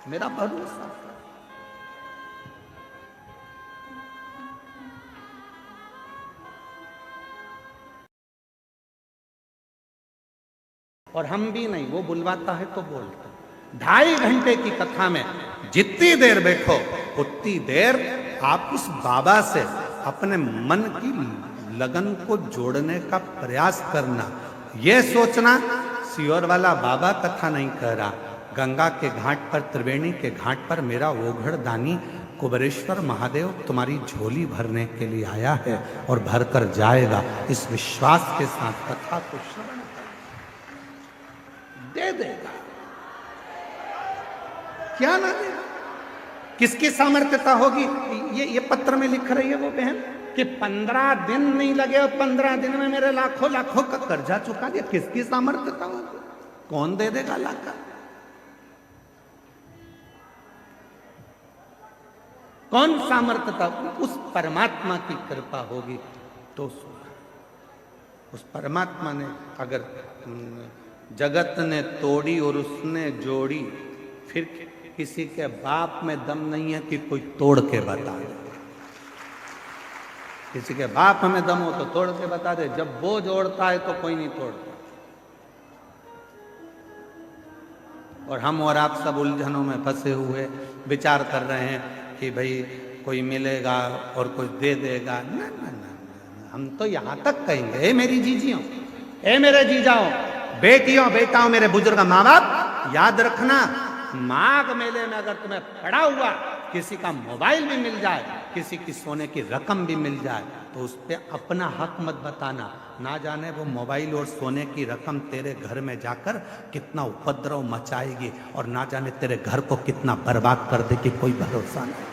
मेरा भरोसा है। और हम भी नहीं, वो बुलवाता है तो बोलते। 2.5 घंटे की कथा में जितनी देर बैठो उतनी देर आप उस बाबा से अपने मन की लगन को जोड़ने का प्रयास करना। यह सोचना सियोर वाला बाबा कथा नहीं कह रहा, गंगा के घाट पर, त्रिवेणी के घाट पर मेरा ओघड़ दानी कुबेरेश्वर महादेव तुम्हारी झोली भरने के लिए आया है और भरकर जाएगा। इस विश्वास के साथ कथा को श्रवण दे देगा, क्या ना देगा। किसकी सामर्थ्यता होगी? ये पत्र में लिख रही है वो बहन कि 15 दिन नहीं लगे और 15 दिन में मेरे लाखों लाखों का कर्जा चुका दिया। किसकी सामर्थ्यता होगी? कौन दे देगा लाखा? कौन सामर्थ्यता? उस परमात्मा की कृपा होगी तो उस परमात्मा ने अगर जगत ने तोड़ी और उसने जोड़ी, फिर किसी के बाप में दम नहीं है कि कोई तोड़ के बता दे। किसी के बाप में दम हो तो तोड़ के बता दे, जब वो जोड़ता है तो कोई नहीं तोड़ता। और हम और आप सब उलझनों में फंसे हुए विचार कर रहे हैं कि भाई कोई मिलेगा और कुछ दे देगा। ना ना ना, हम तो यहां तक कहेंगे, ए मेरी जीजियों, ए मेरे जीजाओं, बेटियों बेटाओं, मेरे बुजुर्ग माँ बाप, याद रखना माघ मेले में अगर तुम्हें पड़ा हुआ किसी का मोबाइल भी मिल जाए, किसी की सोने की रकम भी मिल जाए तो उस पर अपना हक मत बताना। ना जाने वो मोबाइल और सोने की रकम तेरे घर में जाकर कितना उपद्रव मचाएगी और ना जाने तेरे घर को कितना बर्बाद कर देगी, कोई भरोसा नहीं।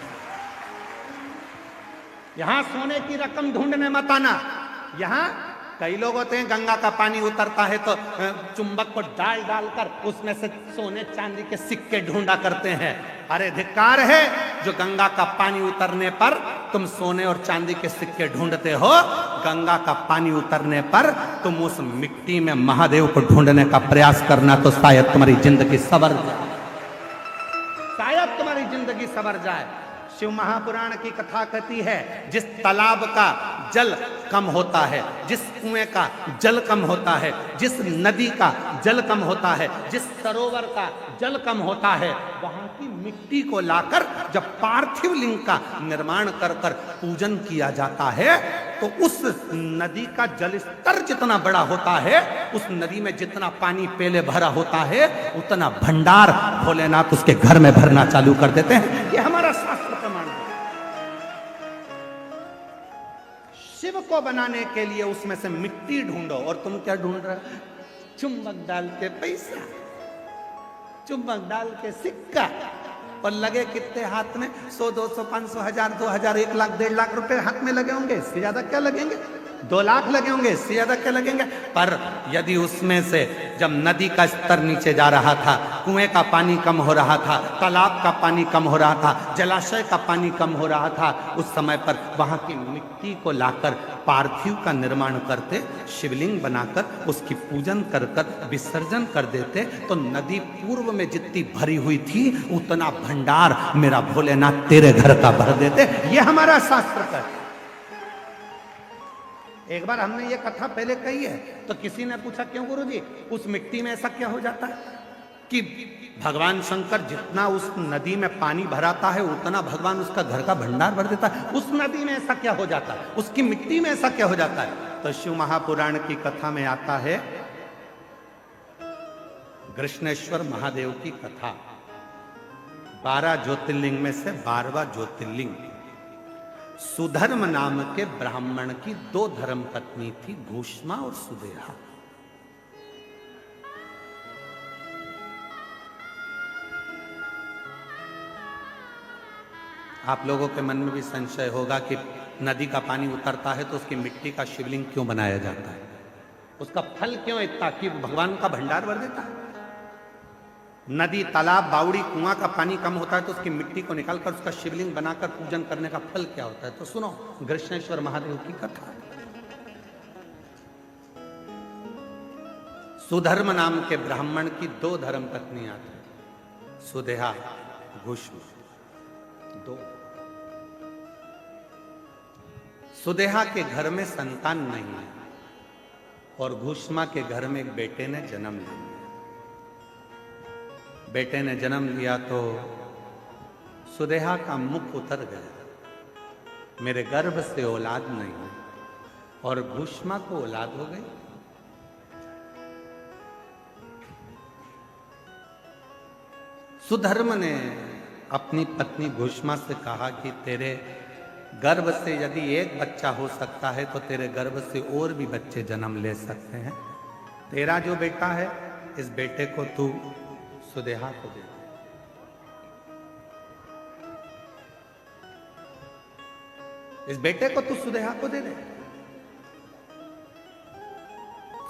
यहां सोने की रकम ढूंढने मत आना। यहां कई लोग होते हैं गंगा का पानी उतरता है तो चुंबक को डाल डालकर उसमें से सोने चांदी के सिक्के ढूंढा करते हैं। अरे धिक्कार है जो गंगा का पानी उतरने पर तुम सोने और चांदी के सिक्के ढूंढते हो। गंगा का पानी उतरने पर तुम उस मिट्टी में महादेव को ढूंढने का प्रयास करना तो शायद तुम्हारी जिंदगी संवर जाए, शायद तुम्हारी जिंदगी संवर जाए। शिव महापुराण की कथा कहती है जिस तालाब का जल कम होता है, जिस कुएं का जल कम होता है, जिस नदी का जल कम होता है, जिस सरोवर का जल कम होता है, वहां की मिट्टी को लाकर जब पार्थिव लिंग का निर्माण कर कर पूजन किया जाता है तो उस नदी का जल स्तर जितना बड़ा होता है, उस नदी में जितना पानी पहले भरा होता है, उतना भंडार भोलेनाथ उसके घर में भरना चालू कर देते हैं। ये हमारा शास्त्र प्रमाण है। शिव को बनाने के लिए उसमें से मिट्टी ढूंढो और तुम क्या ढूंढ रहे हो? चुंबक डाल के पैसा, चुंबक डाल के सिक्का, और लगे कितने हाथ में? 100, 200, 500, 1000, 2000, 1 लाख, 1.5 लाख रुपए हाथ में लगे होंगे। इससे ज्यादा क्या लगेंगे? 2 लाख लगे होंगे, इससे ज्यादा क्या लगेंगे? पर यदि उसमें से जब नदी का स्तर नीचे जा रहा था, कुएं का पानी कम हो रहा था, तालाब का पानी कम हो रहा था, जलाशय का पानी कम हो रहा था, उस समय पर वहां की मिट्टी को लाकर पार्थिव का निर्माण करते, शिवलिंग बनाकर उसकी पूजन कर कर विसर्जन कर देते, तो नदी पूर्व में जितनी भरी हुई थी उतना भंडार मेरा भोलेनाथ तेरे घर का भर देते। ये हमारा शास्त्र का। एक बार हमने ये कथा पहले कही है, तो किसी ने पूछा क्यों गुरुजी, उस मिट्टी में ऐसा क्या हो जाता है कि भगवान शंकर जितना उस नदी में पानी भराता है उतना भगवान उसका घर का भंडार भर देता है, उस नदी में ऐसा क्या हो जाता है, उसकी मिट्टी में ऐसा क्या हो जाता है। तो शिव महापुराण की कथा में आता है कृष्णेश्वर महादेव की कथा, 12 ज्योतिर्लिंग में से 12वां ज्योतिर्लिंग। सुधर्म नाम के ब्राह्मण की 2 धर्म पत्नी थी, घूष्मा और सुदेहा। आप लोगों के मन में भी संशय होगा कि नदी का पानी उतरता है तो उसकी मिट्टी का शिवलिंग क्यों बनाया जाता है, उसका फल क्यों इतना कि भगवान का भंडार भर देता है। नदी, तालाब, बावड़ी, कुआं का पानी कम होता है तो उसकी मिट्टी को निकालकर उसका शिवलिंग बनाकर पूजन करने का फल क्या होता है। तो सुनो कृष्णेश्वर महादेव की कथा। सुधर्म नाम के ब्राह्मण की 2 धर्म पत्नियां थी, सुदेहा, घूष्मा, 2। सुदेहा के घर में संतान नहीं है और घूष्मा के घर में एक बेटे ने जन्म लिया। बेटे ने जन्म लिया तो सुदेहा का मुख उतर गया, मेरे गर्भ से औलाद नहीं हुई, और घूष्मा को औलाद हो गई। सुधर्म ने अपनी पत्नी घूष्मा से कहा कि तेरे गर्भ से यदि एक बच्चा हो सकता है तो तेरे गर्भ से और भी बच्चे जन्म ले सकते हैं। तेरा जो बेटा है इस बेटे को तू सुदेहा को दे। इस बेटे को तू सुदेहा को दे दे।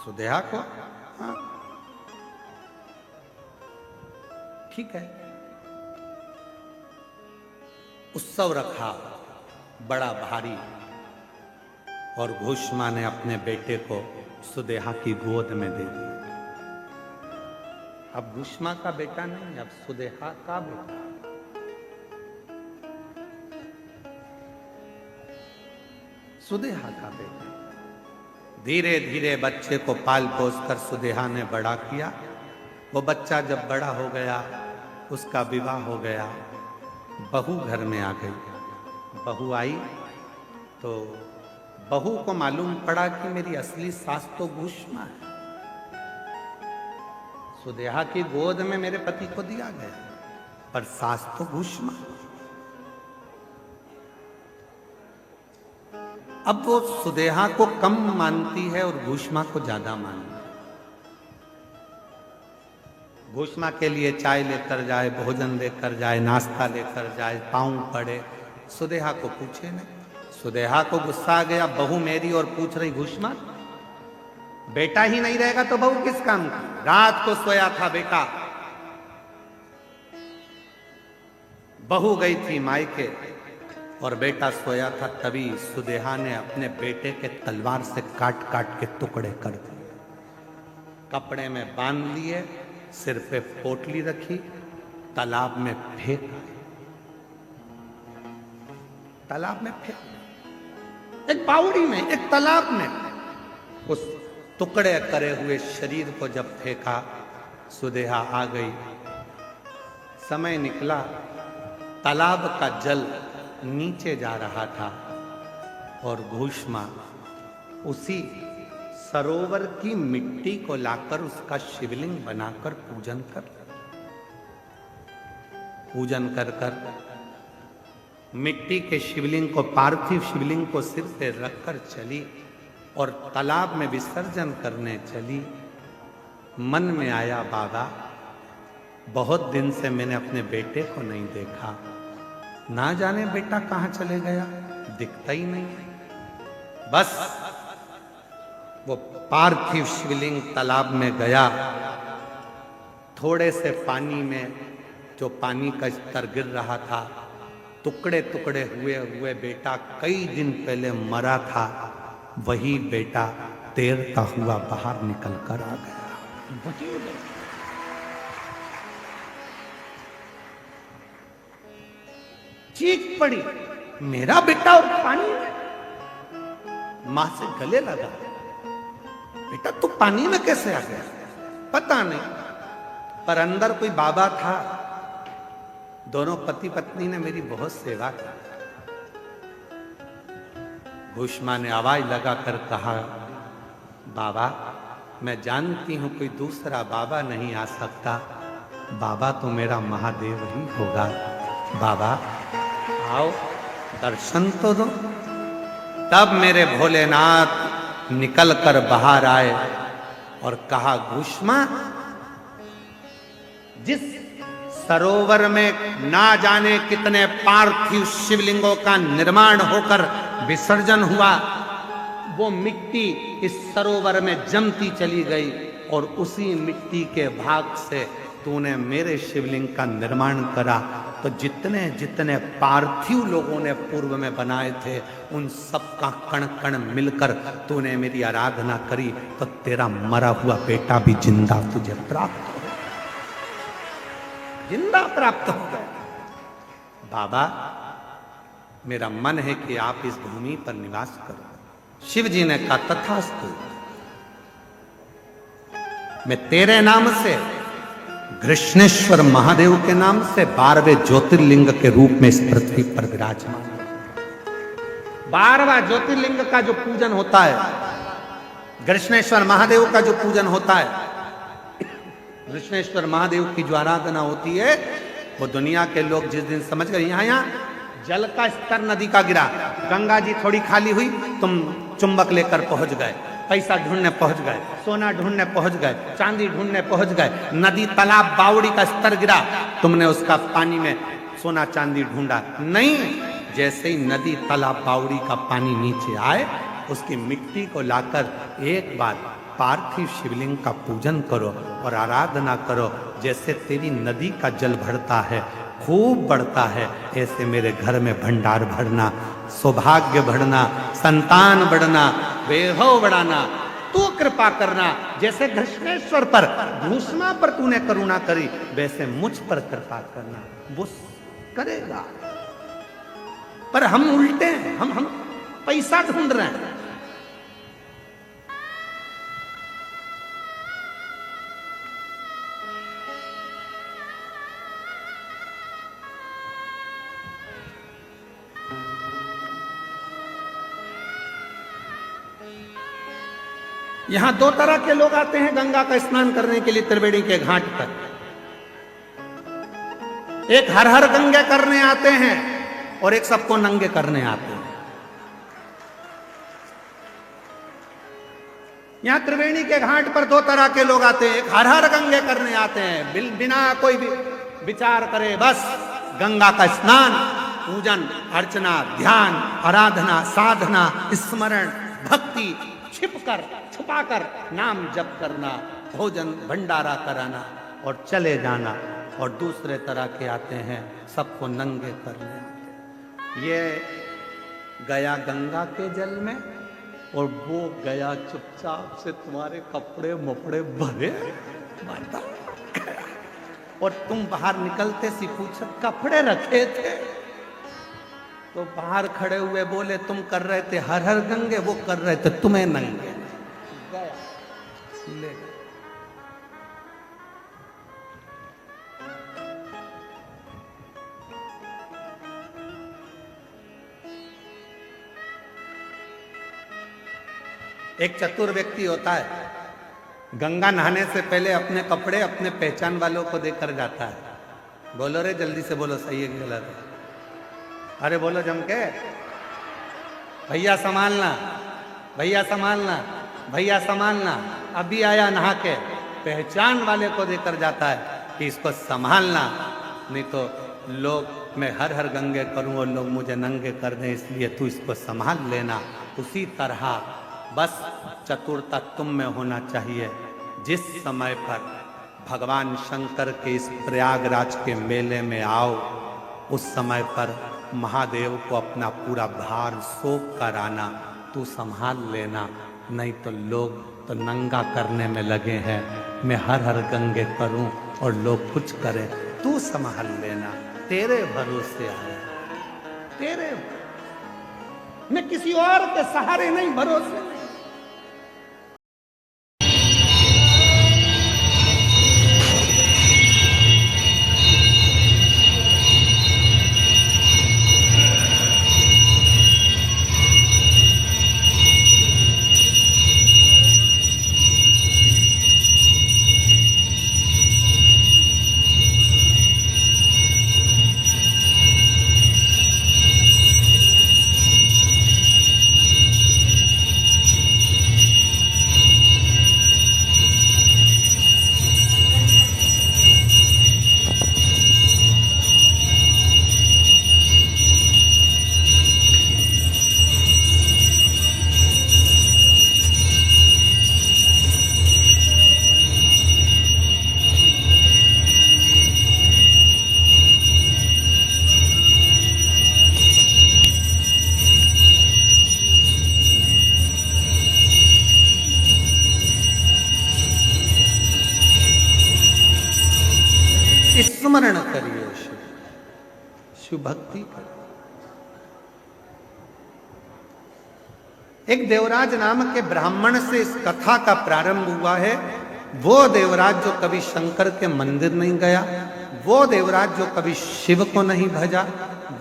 सुदेहा को, हाँ ठीक है। उत्सव रखा बड़ा भारी और घूष्मा ने अपने बेटे को सुदेहा की गोद में दे दिया। अब घूष्मा का बेटा नहीं, अब सुदेहा का बेटा। सुदेहा का बेटा। धीरे धीरे बच्चे को पाल पोस कर सुदेहा ने बड़ा किया। वो बच्चा जब बड़ा हो गया, उसका विवाह हो गया, बहू घर में आ गई। बहू आई तो बहू को मालूम पड़ा कि मेरी असली सास तो घूष्मा है। सुदेहा की गोद में मेरे पति को दिया गया, पर सास तो घूष्मा। अब वो सुदेहा को कम मानती है और घूष्मा को ज्यादा मानती है। घूष्मा के लिए चाय लेकर जाए, भोजन लेकर जाए, नाश्ता लेकर जाए, पाँव पड़े, सुदेहा को पूछे नहीं। सुदेहा को गुस्सा आ गया, बहू मेरी और पूछ रही घूष्मा। बेटा ही नहीं रहेगा तो बहू किस काम की? रात को सोया था बेटा, बहू गई थी मायके और बेटा सोया था। तभी सुदेहा ने अपने बेटे के तलवार से काट काट के टुकड़े कर दिए, कपड़े में बांध लिए, सिर पे पोटली रखी, तालाब में फेंक। तालाब में फेंक, एक बावड़ी में, एक तालाब में। उस टुकड़े करे हुए शरीर को जब फेंका, सुदेहा आ गई। समय निकला, तालाब का जल नीचे जा रहा था और घूष्मा उसी सरोवर की मिट्टी को लाकर उसका शिवलिंग बनाकर पूजन कर मिट्टी के शिवलिंग को, पार्थिव शिवलिंग को सिर पे रखकर चली और तालाब में विसर्जन करने चली। मन में आया, बाबा बहुत दिन से मैंने अपने बेटे को नहीं देखा, ना जाने बेटा कहाँ चले गया, दिखता ही नहीं। बस वो पार्थिव शिवलिंग तालाब में गया। थोड़े से पानी में जो पानी का स्तर गिर रहा था, टुकड़े टुकड़े हुए हुए बेटा कई दिन पहले मरा था, वही बेटा तैरता हुआ बाहर निकल कर आ गया। चीख पड़ी, मेरा बेटा और पानी में। मां से गले लगा, बेटा तू पानी में कैसे आ गया? पता नहीं, पर अंदर कोई बाबा था। दोनों पति पत्नी ने मेरी बहुत सेवा की। भूष्मा ने आवाज लगाकर कहा, बाबा मैं जानती हूं कोई दूसरा बाबा नहीं आ सकता, बाबा तो मेरा महादेव ही होगा। बाबा आओ दर्शन तो दो। तब मेरे भोलेनाथ निकल कर बाहर आए और कहा, भूष्मा जिस सरोवर में ना जाने कितने पार्थिव शिवलिंगों का निर्माण होकर विसर्जन हुआ, वो मिट्टी इस सरोवर में जमती चली गई और उसी मिट्टी के भाग से तूने मेरे शिवलिंग का निर्माण करा। तो जितने जितने पार्थिव लोगों ने पूर्व में बनाए थे उन सब का कण कण मिलकर तूने मेरी आराधना करी, तो तेरा मरा हुआ बेटा भी जिंदा तुझे प्राप्त हो, जिंदा प्राप्त हो गया। बाबा मेरा मन है कि आप इस भूमि पर निवास करो। शिव जी ने कहा, तथास्तु, मैं तेरे नाम से कृष्णेश्वर महादेव के नाम से 12वें ज्योतिर्लिंग के रूप में इस पृथ्वी पर विराजमान। 12वां ज्योतिर्लिंग का जो पूजन होता है, कृष्णेश्वर महादेव का जो पूजन होता है, कृष्णेश्वर महादेव की जो आराधना होती है, वो दुनिया के लोग जिस दिन समझ गए यहाँ जल का स्तर नदी का गिरा, गंगा जी थोड़ी खाली हुई, तुम चुंबक लेकर पहुंच गए, पैसा ढूंढने पहुंच गए, सोना ढूंढने पहुंच गए, चांदी ढूंढने पहुंच गए, नदी तालाब बावड़ी का स्तर गिरा, तुमने उसका पानी में सोना चांदी ढूंढा नहीं। जैसे ही नदी तालाब बावड़ी का पानी नीचे आए, उसकी मिट्टी को लाकर एक बार पार्थिव शिवलिंग का पूजन करो और आराधना करो। जैसे तेरी नदी का जल बढ़ता है, खूब बढ़ता है, ऐसे मेरे घर में भंडार भरना, सौभाग्य बढ़ना, संतान बढ़ना, वैभव बढ़ाना, तू कृपा करना। जैसे कृष्णेश्वर पर, भूष्मा पर तूने करुणा करी, वैसे मुझ पर कृपा करना। वो करेगा, पर हम उल्टे हैं, हम पैसा ढूंढ रहे हैं। यहां 2 तरह के लोग आते हैं गंगा का स्नान करने के लिए त्रिवेणी के घाट पर। एक हर हर गंगे करने आते हैं और एक सबको नंगे करने आते हैं। यहां त्रिवेणी के घाट पर 2 तरह के लोग आते हैं। एक हर हर गंगे करने आते हैं, बिना कोई भी विचार करे, बस गंगा का स्नान, पूजन अर्चना, ध्यान, आराधना, साधना, स्मरण, भक्ति, छिपकर छुपाकर नाम जप करना, भोजन भंडारा कराना और चले जाना। और दूसरे तरह के आते हैं, सबको नंगे करने। ये गया गंगा के जल में और वो गया चुपचाप से तुम्हारे कपड़े मपड़े भरे, और तुम बाहर निकलते सी पूछा कपड़े रखे थे, तो बाहर खड़े हुए बोले तुम कर रहे थे हर हर गंगे, वो कर रहे थे तुम्हें नंगे। गया ले। एक चतुर व्यक्ति होता है, गंगा नहाने से पहले अपने कपड़े अपने पहचान वालों को देकर जाता है। बोलो रे जल्दी से बोलो, सही है कि गलत है? अरे बोलो जम के, भैया संभालना, भैया संभालना, भैया संभालना। अभी आया नहा के, पहचान वाले को देकर जाता है कि इसको संभालना, नहीं तो लोग मैं हर हर गंगे करूं और लोग मुझे नंगे कर दें, इसलिए तू इसको संभाल लेना। उसी तरह बस चतुरता तुम में होना चाहिए। जिस समय पर भगवान शंकर के इस प्रयागराज के मेले में आओ, उस समय पर महादेव को अपना पूरा भार सौंप कर आना, तू संभाल लेना। नहीं तो लोग तो नंगा करने में लगे हैं, मैं हर हर गंगे करूं और लोग कुछ करें, तू संभाल लेना। तेरे भरोसे आया, तेरे मैं किसी और के सहारे नहीं, भरोसे नहीं। स्मरण करिए शिव, शिव भक्ति करिए। एक देवराज नाम के ब्राह्मण से इस कथा का प्रारंभ हुआ है। वो देवराज जो कभी शंकर के मंदिर नहीं गया, वो देवराज जो कभी शिव को नहीं भजा,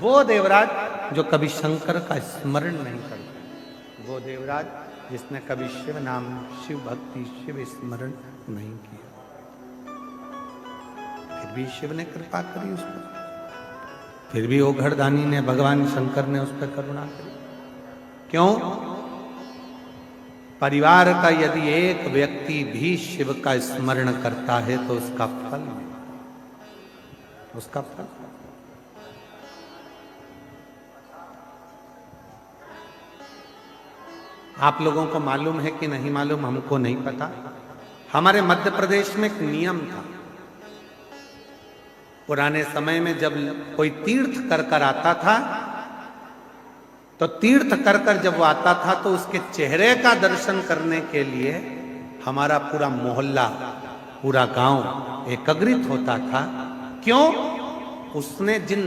वो देवराज जो कभी शंकर का स्मरण नहीं करता, वो देवराज जिसने कभी शिव नाम, शिव भक्ति, शिव स्मरण नहीं किया, फिर भी शिव ने कृपा करी उस पर, फिर भी वो घरदानी ने, भगवान शंकर ने उस पर करुणा करी। क्यों? परिवार का यदि एक व्यक्ति भी शिव का स्मरण करता है तो उसका फल मिलता, उसका फल। आप लोगों को मालूम है कि नहीं मालूम, हमको नहीं पता। हमारे मध्य प्रदेश में एक नियम था, पुराने समय में जब कोई तीर्थ कर कर आता था, तो तीर्थ कर कर जब वो आता था तो उसके चेहरे का दर्शन करने के लिए हमारा पूरा मोहल्ला, पूरा गांव एकत्रित होता था। क्यों? उसने जिन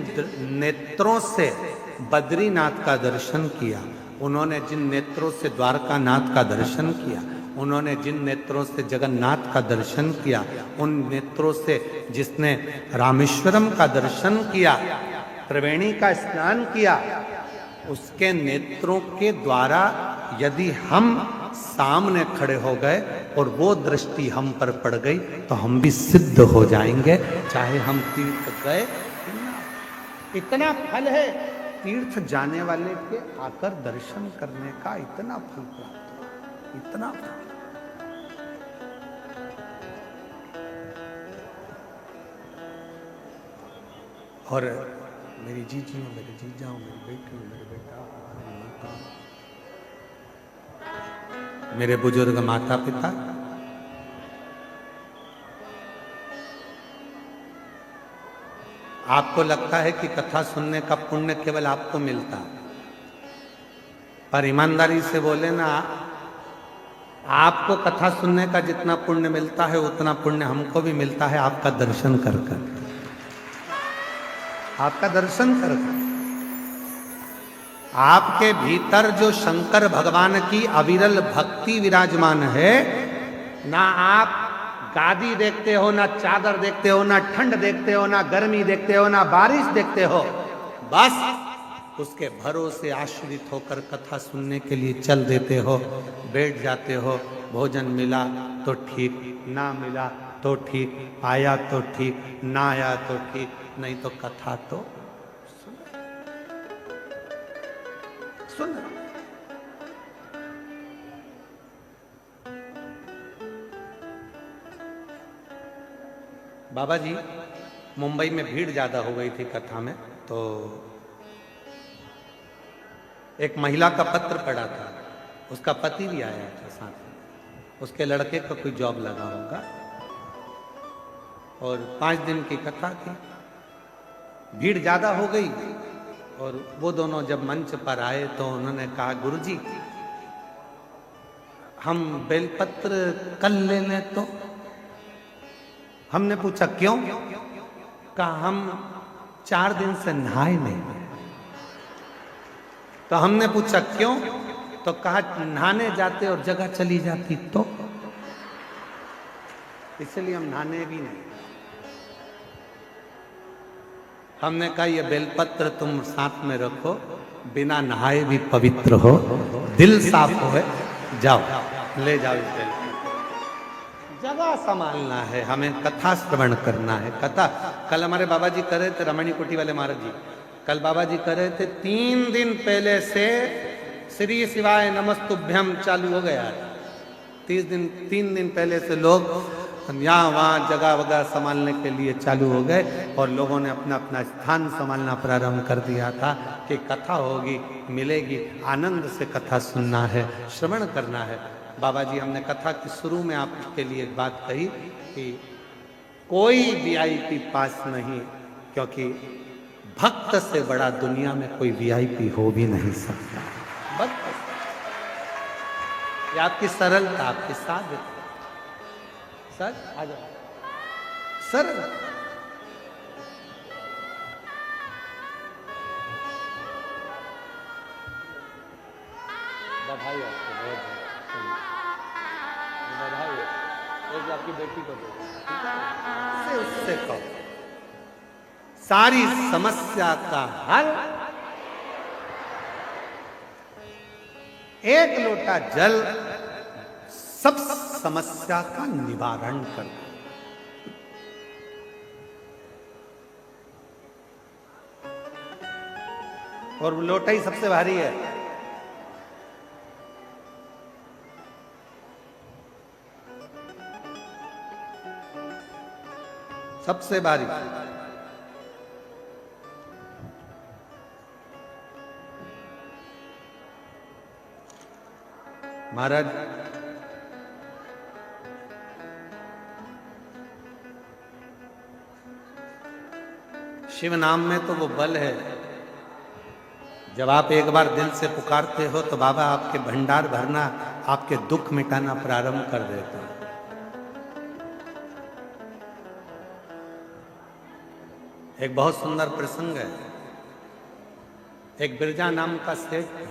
नेत्रों से बद्रीनाथ का दर्शन किया, उन्होंने जिन नेत्रों से द्वारकानाथ का दर्शन किया, उन्होंने जिन नेत्रों से जगन्नाथ का दर्शन किया, उन नेत्रों से जिसने रामेश्वरम का दर्शन किया, त्रिवेणी का स्नान किया, उसके नेत्रों के द्वारा यदि हम सामने खड़े हो गए और वो दृष्टि हम पर पड़ गई तो हम भी सिद्ध हो जाएंगे, चाहे हम तीर्थ गए। इतना फल है तीर्थ जाने वाले के आकर दर्शन करने का, इतना फल प्राप्त, इतना फल। और मेरी जीजी हो, मेरे जीजा हो, मेरी बेटी हो, मेरे बेटा, मेरी माता, मेरे बुजुर्ग माता पिता, आपको लगता है कि कथा सुनने का पुण्य केवल आपको मिलता, पर ईमानदारी से बोले ना, आपको कथा सुनने का जितना पुण्य मिलता है उतना पुण्य हमको भी मिलता है आपका दर्शन कर कर, आपका दर्शन कर कर। आपके भीतर जो शंकर भगवान की अविरल भक्ति विराजमान है, ना आप गादी देखते हो, ना चादर देखते हो, ना ठंड देखते हो, ना गर्मी देखते हो, ना बारिश देखते हो, बस उसके भरोसे आश्रित होकर कथा सुनने के लिए चल देते हो, बैठ जाते हो। भोजन मिला तो ठीक, ना मिला तो ठीक, आया तो ठीक, ना आया तो ठीक, नहीं तो कथा तो सुन। बाबा जी, मुंबई में भीड़ ज्यादा हो गई थी कथा में, तो एक महिला का पत्र पड़ा था, उसका पति भी आया था साथ में, उसके लड़के का कोई जॉब लगा होगा, और 5 दिन की कथा थी। भीड़ ज्यादा हो गई और वो दोनों जब मंच पर आए तो उन्होंने कहा, गुरुजी हम बेलपत्र कल ले लें तो? हमने पूछा क्यों? कहा हम 4 दिन से नहाए नहीं। तो हमने पूछा क्यों, तो कहा नहाने जाते और जगह चली जाती तो इसलिए हम नहाने भी नहीं। हमने कहा ये बेलपत्र तुम साथ में रखो, बिना नहाए भी पवित्र हो, दिल साफ हो, जाओ ले जाओ इस बेलपत्र। जगह संभालना है, हमें कथा श्रवण करना है। कथा कल हमारे बाबा जी कर रहे थे, रमणी कुटी वाले महाराज जी कल बाबा जी कर रहे थे, 3 दिन पहले से श्री शिवाय नमस्तुभ्यम चालू हो गया है। 3 दिन पहले से लोग यहाँ वहाँ जगह वगैरह संभालने के लिए चालू हो गए और लोगों ने अपना अपना स्थान संभालना प्रारंभ कर दिया था कि कथा होगी, मिलेगी, आनंद से कथा सुनना है, श्रवण करना है। बाबा जी हमने कथा के शुरू में आपके लिए एक बात कही कि कोई वीआईपी पास नहीं, क्योंकि भक्त से बड़ा दुनिया में कोई वीआईपी हो भी नहीं सकता। भक्त ये आपकी सरलता, आपकी साधना। सर आ जाओ सर। बधाई आपको, बहुत बधाई है। एक आपकी बेटी को दो, उससे कहो सारी समस्या का हल एक लोटा जल सब समस्या का निवारण कर। और लोटा ही सबसे भारी है। सबसे भारी। महाराज शिव नाम में तो वो बल है, जब आप एक बार दिल से पुकारते हो तो बाबा आपके भंडार भरना, आपके दुख मिटाना प्रारंभ कर देते हैं। एक बहुत सुंदर प्रसंग है। एक बिरजा नाम का सेठ था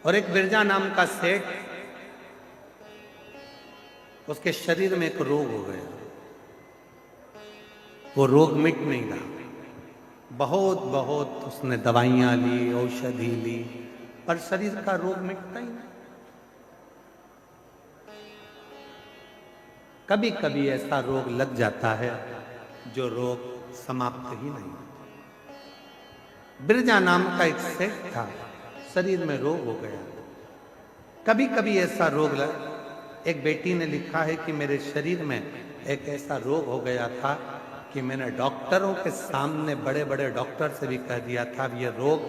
और एक बिरजा नाम का सेठ, उसके शरीर में एक रोग हो गया। वो रोग मिट नहीं रहा। बहुत उसने दवाइयां ली, औषधि ली, पर शरीर का रोग मिटता ही नहीं। कभी कभी ऐसा रोग लग जाता है जो रोग समाप्त ही नहीं। बिरजा नाम का एक सेठ था, शरीर में रोग हो गया। कभी कभी ऐसा रोग लग, एक बेटी ने लिखा है कि मेरे शरीर में एक ऐसा रोग हो गया था कि मैंने डॉक्टरों के सामने, बड़े बड़े डॉक्टर से भी कह दिया था ये रोग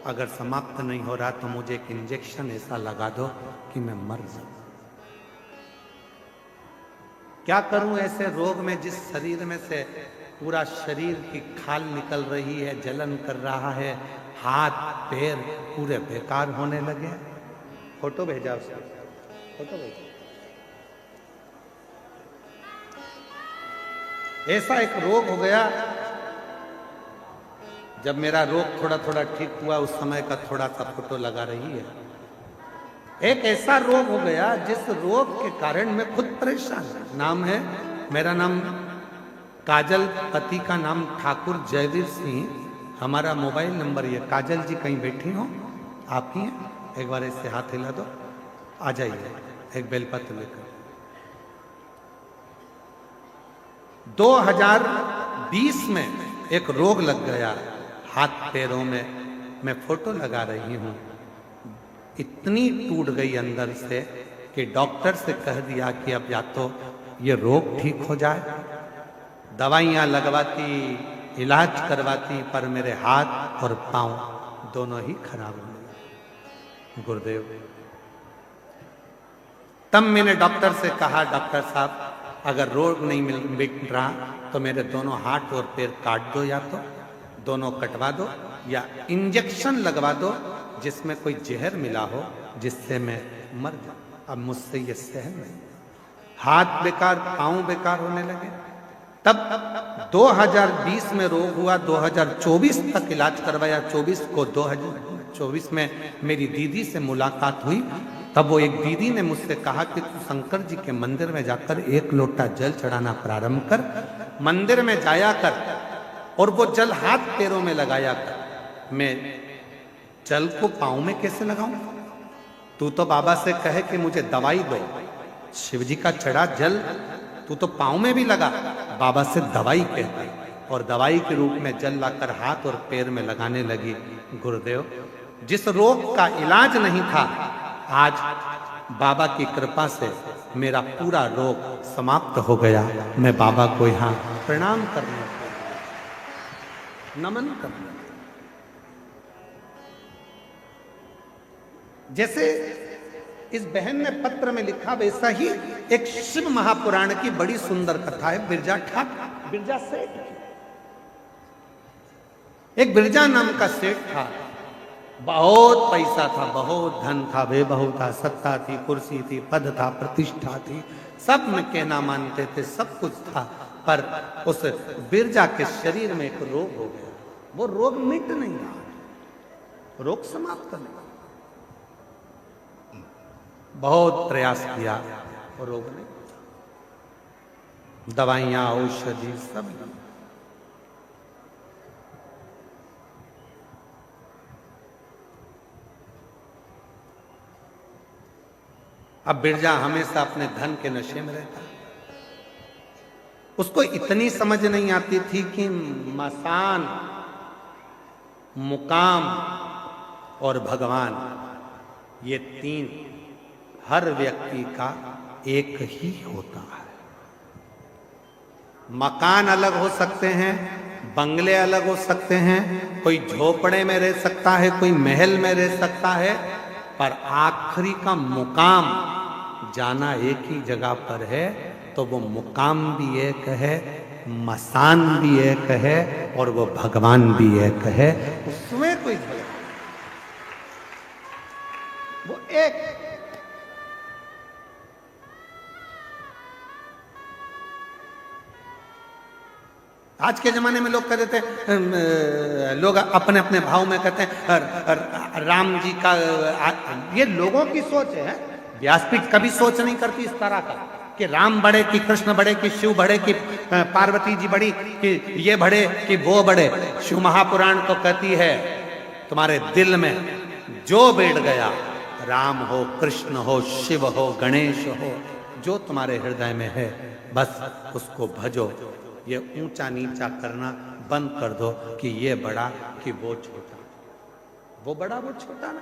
अगर समाप्त नहीं हो रहा तो मुझे एक इंजेक्शन ऐसा लगा दो कि मैं मर जाऊं। क्या करूं ऐसे रोग में जिस शरीर में से पूरा शरीर की खाल निकल रही है, जलन कर रहा है, हाथ पैर पूरे बेकार होने लगे। फोटो भेजा उसने, फोटो भेजा। ऐसा एक रोग हो गया। जब मेरा रोग थोड़ा थोड़ा ठीक हुआ उस समय का थोड़ा सा फोटो लगा रही है। एक ऐसा रोग हो गया जिस रोग के कारण मैं खुद परेशान। नाम है, मेरा नाम काजल, पति का नाम ठाकुर जयवीर सिंह। हमारा मोबाइल नंबर ये। काजल जी कहीं बैठी हो, आप ही हैं? एक बार इससे हाथ हिला दो, आ जाइए एक बेलपत्र लेकर। 2020 में एक रोग लग गया हाथ पैरों में। मैं फोटो लगा रही हूं, इतनी टूट गई अंदर से कि डॉक्टर से कह दिया कि अब या तो ये रोग ठीक हो जाए। दवाइयां लगवाती, इलाज करवाती, पर मेरे हाथ और पांव दोनों ही खराब हो गए। गुरुदेव, तब मैंने डॉक्टर से कहा, डॉक्टर साहब अगर रोग नहीं मिट रहा तो मेरे दोनों हाथ और पैर काट दो, या तो दोनों कटवा दो या इंजेक्शन लगवा दो जिसमें कोई जहर मिला हो जिससे मैं मर जाऊं। अब मुझसे ये सहन नहीं। हाथ बेकार, पांव बेकार होने लगे। तब 2020 में रोग हुआ, 2024 तक इलाज करवाया, 2024 में मेरी दीदी से मुलाकात हुई। तब वो एक दीदी ने मुझसे कहा कि तू शंकर जी के मंदिर में जाकर 1 लोटा जल चढ़ाना प्रारंभ कर, मंदिर में जाया कर और वो जल हाथ पैरों में लगाया कर। मैं जल को पाँव में कैसे लगाऊं? तू तो बाबा से कहे कि मुझे दवाई दो। शिव जी का चढ़ा जल तू तो पाँव में भी लगा, बाबा से दवाई कहते, और दवाई के रूप में जल लाकर हाथ और पैर में लगाने लगी। गुरुदेव, जिस रोग का इलाज नहीं था, आज बाबा की कृपा से मेरा पूरा रोग समाप्त हो गया। मैं बाबा को यहाँ प्रणाम करने, नमन करने, जैसे इस बहन ने पत्र में लिखा वैसा ही एक शिव महापुराण की बड़ी सुंदर कथा है। बिरजा ठाकुर, बिरजा सेठ, एक बिरजा नाम का सेठ था। बहुत पैसा था, बहुत धन था, वैभव था, सत्ता थी, कुर्सी थी, पद था, प्रतिष्ठा थी, सब में कहना मानते थे, सब कुछ था। पर उस बिरजा के शरीर में एक रोग हो गया। वो रोग मिट नहीं रहा, रोग समाप्त नहीं। बहुत प्रयास किया, वो रोग नहीं, दवाइयां, औषधि सब। अब बिरजा हमेशा अपने धन के नशे में रहता। उसको इतनी समझ नहीं आती थी कि मसान, मुकाम और भगवान, ये तीन हर व्यक्ति का एक ही होता है। मकान अलग हो सकते हैं, बंगले अलग हो सकते हैं, कोई झोपड़े में रह सकता है, कोई महल में रह सकता है, पर आखिरी का मुकाम जाना एक ही जगह पर है। तो वो मुकाम भी एक है, मसान भी एक है, और वो भगवान भी एक है। उसमें कोई वो एक। आज के जमाने में लोग कहते थे, लोग अपने अपने भाव में कहते हैं राम जी का, ये लोगों की सोच है। व्यासपीठ कभी सोच नहीं करती इस तरह का कि राम बढ़े कि कृष्ण बढ़े कि शिव बढ़े कि पार्वती जी बढ़ी कि ये बढ़े कि वो बढ़े। शिव महापुराण तो कहती है तुम्हारे दिल में जो बैठ गया, राम हो, कृष्ण हो, शिव हो, गणेश हो, जो तुम्हारे हृदय में है, बस उसको भजो। ये ऊंचा नीचा करना बंद कर दो कि ये बड़ा कि वो छोटा, वो बड़ा वो छोटा ना।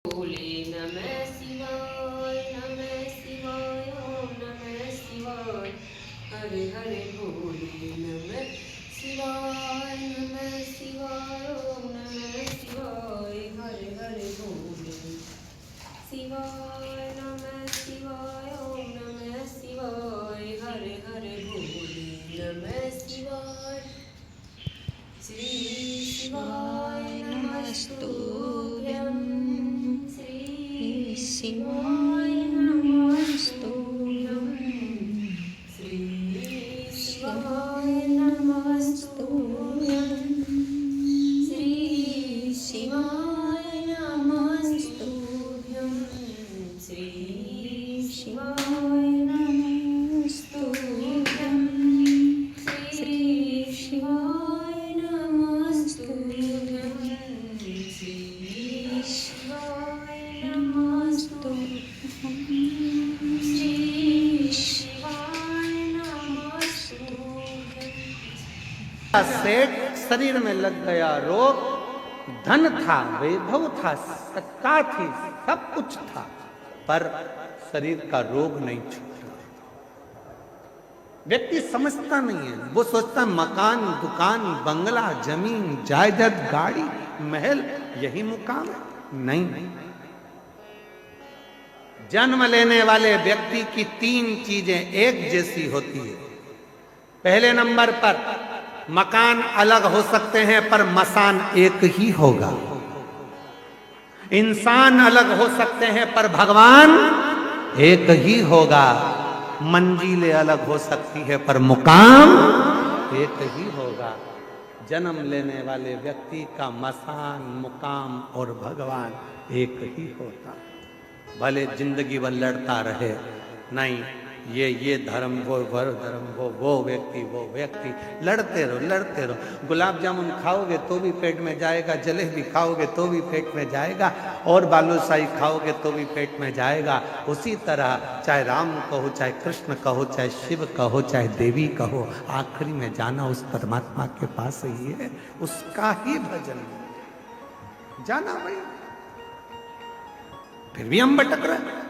बोले नमः शिवाय, नमः शिवाय, ओम नमः शिवाय, हरे हरे बोले नमः शिवाय, नमः शिवाय, ओम नमः शिवाय, हरे हरे बोले शिवाय, नमः शिवाय, ओम नमः शिवाय, हरे हरे बोले नमः शिवाय। श्री शिवाय नमस्तुभ्यं, श्री शिवाय नमस्तुभ्यं, श्री शिवाय नमस्तुभ्यं, श्री शिवाय नमस्तुभ्यं, श्री शिवाय नमस्तुभ्यं, श्री शिवाय नमस्तुभ्यं, श्री शिवाय नमस्तुभ्यं, श्री शिवाय नमस्तुभ्यं। सेठ शरीर में लग गया रोग, धन था, वैभव था, सत्ता थी, सब कुछ था, पर शरीर का रोग नहीं छूटा। व्यक्ति समझता नहीं है, वो सोचता मकान, दुकान, बंगला, जमीन, जायदाद, गाड़ी, महल, यही मुकाम है। नहीं, जन्म लेने वाले व्यक्ति की तीन चीजें एक जैसी होती है। पहले नंबर पर मकान अलग हो सकते हैं पर मसान एक ही होगा। इंसान अलग हो सकते हैं पर भगवान एक ही होगा। मंजिलें अलग हो सकती है पर मुकाम एक ही होगा। जन्म लेने वाले व्यक्ति का मसान, मुकाम और भगवान एक ही होता। भले जिंदगी भर लड़ता रहे, नहीं ये धर्म वो धर्म वो व्यक्ति लड़ते रहो। गुलाब जामुन खाओगे तो भी पेट में जाएगा, जलेबी खाओगे तो भी पेट में जाएगा, और बालूशाही खाओगे तो भी पेट में जाएगा। उसी तरह चाहे राम कहो, चाहे कृष्ण कहो, चाहे शिव कहो, चाहे देवी कहो, आखिरी में जाना उस परमात्मा के पास ही है, उसका ही भजन जाना भाई। फिर भी हम भटक रहे।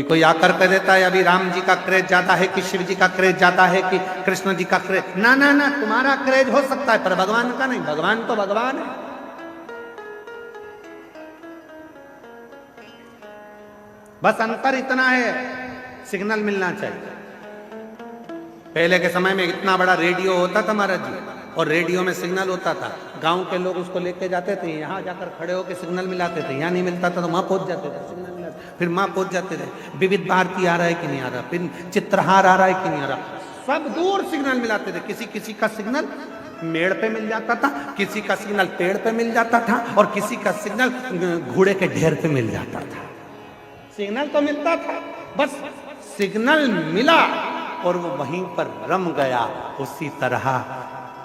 कोई आकर कह देता है अभी राम जी का क्रेज ज्यादा है कि शिव जी का क्रेज ज्यादा है कि कृष्ण जी का क्रेज। ना ना ना, तुम्हारा क्रेज हो सकता है पर भगवान का नहीं। भगवान तो भगवान है। बस अंतर इतना है, सिग्नल मिलना चाहिए। पहले के समय में इतना बड़ा रेडियो होता था महाराज जी, और रेडियो में सिग्नल होता था। गांव के लोग उसको लेके जाते थे, यहाँ जाकर खड़े होकर सिग्नल मिलाते थे। यहाँ नहीं मिलता था तो वहां पहुंच जाते थे, सिग्नल मिलाते, फिर वहां पहुंच जाते थे। विविध भारती आ रहा है कि नहीं आ रहा, फिर चित्रहार आ रहा है कि नहीं आ रहा, सब दूर सिग्नल मिलाते थे। किसी का सिग्नल मेड़ पे मिल जाता था, किसी का सिग्नल पेड़ पे मिल जाता था, और किसी का सिग्नल घोड़े के ढेर पे मिल जाता था। सिग्नल तो मिलता था, बस सिग्नल मिला और वो वहीं पर रम गया। उसी तरह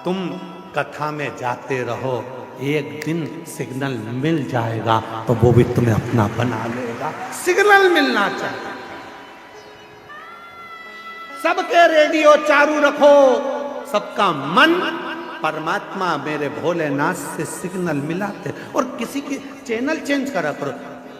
तुम कथा में जाते रहो, एक दिन सिग्नल मिल जाएगा तो वो भी तुम्हें अपना बना लेगा। सिग्नल मिलना चाहिए। सबके रेडियो चालू रखो, सबका मन परमात्मा मेरे भोलेनाथ से सिग्नल मिलाते, और किसी के चैनल चेंज करा करो।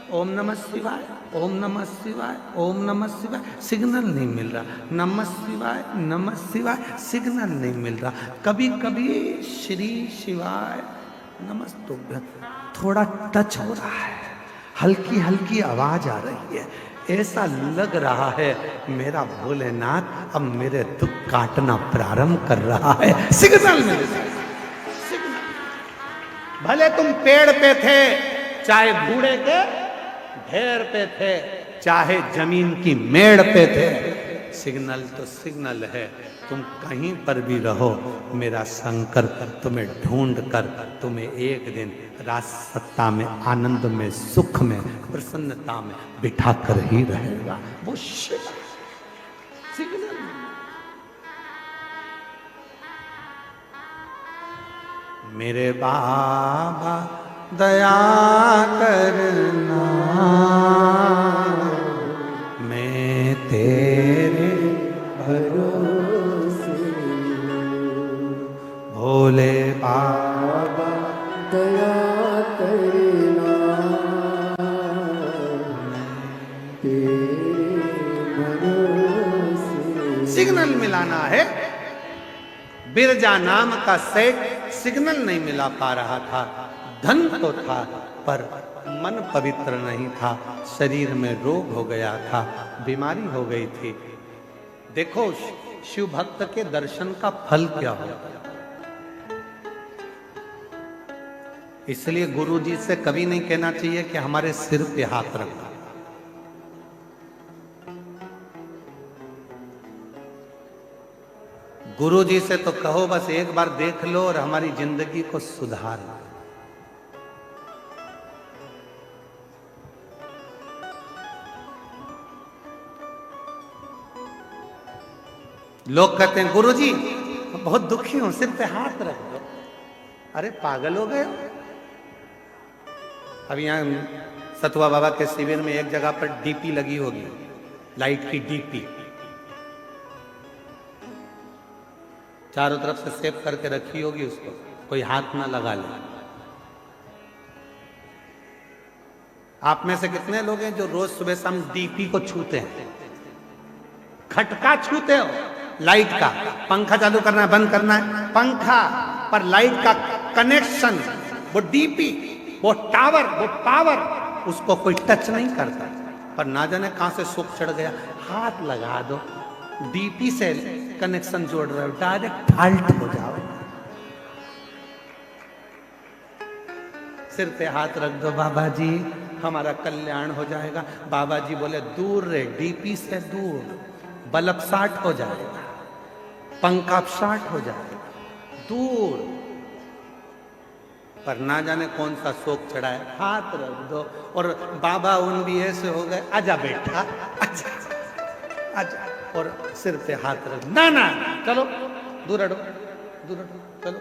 ओम नमः शिवाय, ओम नमः शिवाय, ओम नमः शिवाय, सिग्नल नहीं मिल रहा। नमः शिवाय, नमः शिवाय, सिग्नल नहीं मिल रहा। कभी कभी श्री शिवाय नमस्तुभ्यं थोड़ा टच हो रहा है, हल्की हल्की आवाज आ रही है, ऐसा लग रहा है मेरा भोलेनाथ अब मेरे दुख काटना प्रारंभ कर रहा है। सिग्नल मिल रहा है, सिग्नल। भले तुम पेड़ पे थे, चाहे घोड़े के ढेर पे थे, चाहे जमीन की मेड़ पे थे, सिग्नल तो सिग्नल है। तुम कहीं पर भी रहो, मेरा शंकर तुम्हें ढूंढ कर तुम्हें एक दिन राज सत्ता में, आनंद में, सुख में, प्रसन्नता में बिठा कर ही रहेगा। वो शिव सिग्नल। मेरे बाबा दया करना, मैं तेरे भरोसे, भोले बाबा दया करना, तेरे भरोसे। सिग्नल मिलाना है। बिरजा नाम का सेठ सिग्नल नहीं मिला पा रहा था। धन तो था पर मन पवित्र नहीं था, शरीर में रोग हो गया था, बीमारी हो गई थी। देखो शिव भक्त के दर्शन का फल क्या होता है। इसलिए गुरु जी से कभी नहीं कहना चाहिए कि हमारे सिर पे हाथ रखो। गुरु जी से तो कहो बस एक बार देख लो और हमारी जिंदगी को सुधार लो। लोग कहते हैं गुरु जी बहुत दुखी हूं, सिर पे हाथ रख दो। अरे पागल हो गए। अब यहाँ सतुआ बाबा के शिविर में एक जगह पर डीपी लगी होगी, लाइट की डीपी, चारों तरफ से सेव करके रखी होगी, उसको कोई हाथ ना लगा ले। आप में से कितने लोग हैं जो रोज सुबह शाम डीपी को छूते हैं? खटका छूते हो, लाइट का। पंखा चालू करना है, बंद करना है, पंखा पर लाइट का कनेक्शन, वो डीपी, वो टावर, वो पावर, उसको कोई टच नहीं करता। पर ना जाने कहां से सुख चढ़ गया, हाथ लगा दो, डीपी से कनेक्शन जोड़ रहे हो, डायरेक्ट फाल्ट हो जाओ। सिर पे हाथ रख दो, बाबा जी हमारा कल्याण हो जाएगा। बाबा जी बोले दूर रे, डीपी से दूर, बल्ब शार्ट हो जाएगा, पंखा शार्ट हो जाएगा, दूर। पर ना जाने कौन सा शोक चढ़ा है, हाथ रख दो। और बाबा उन भी ऐसे हो गए, आजा बेटा, आजा आजा, और सिर पे हाथ रख, ना ना चलो दूर हटो, दूर हटो, चलो।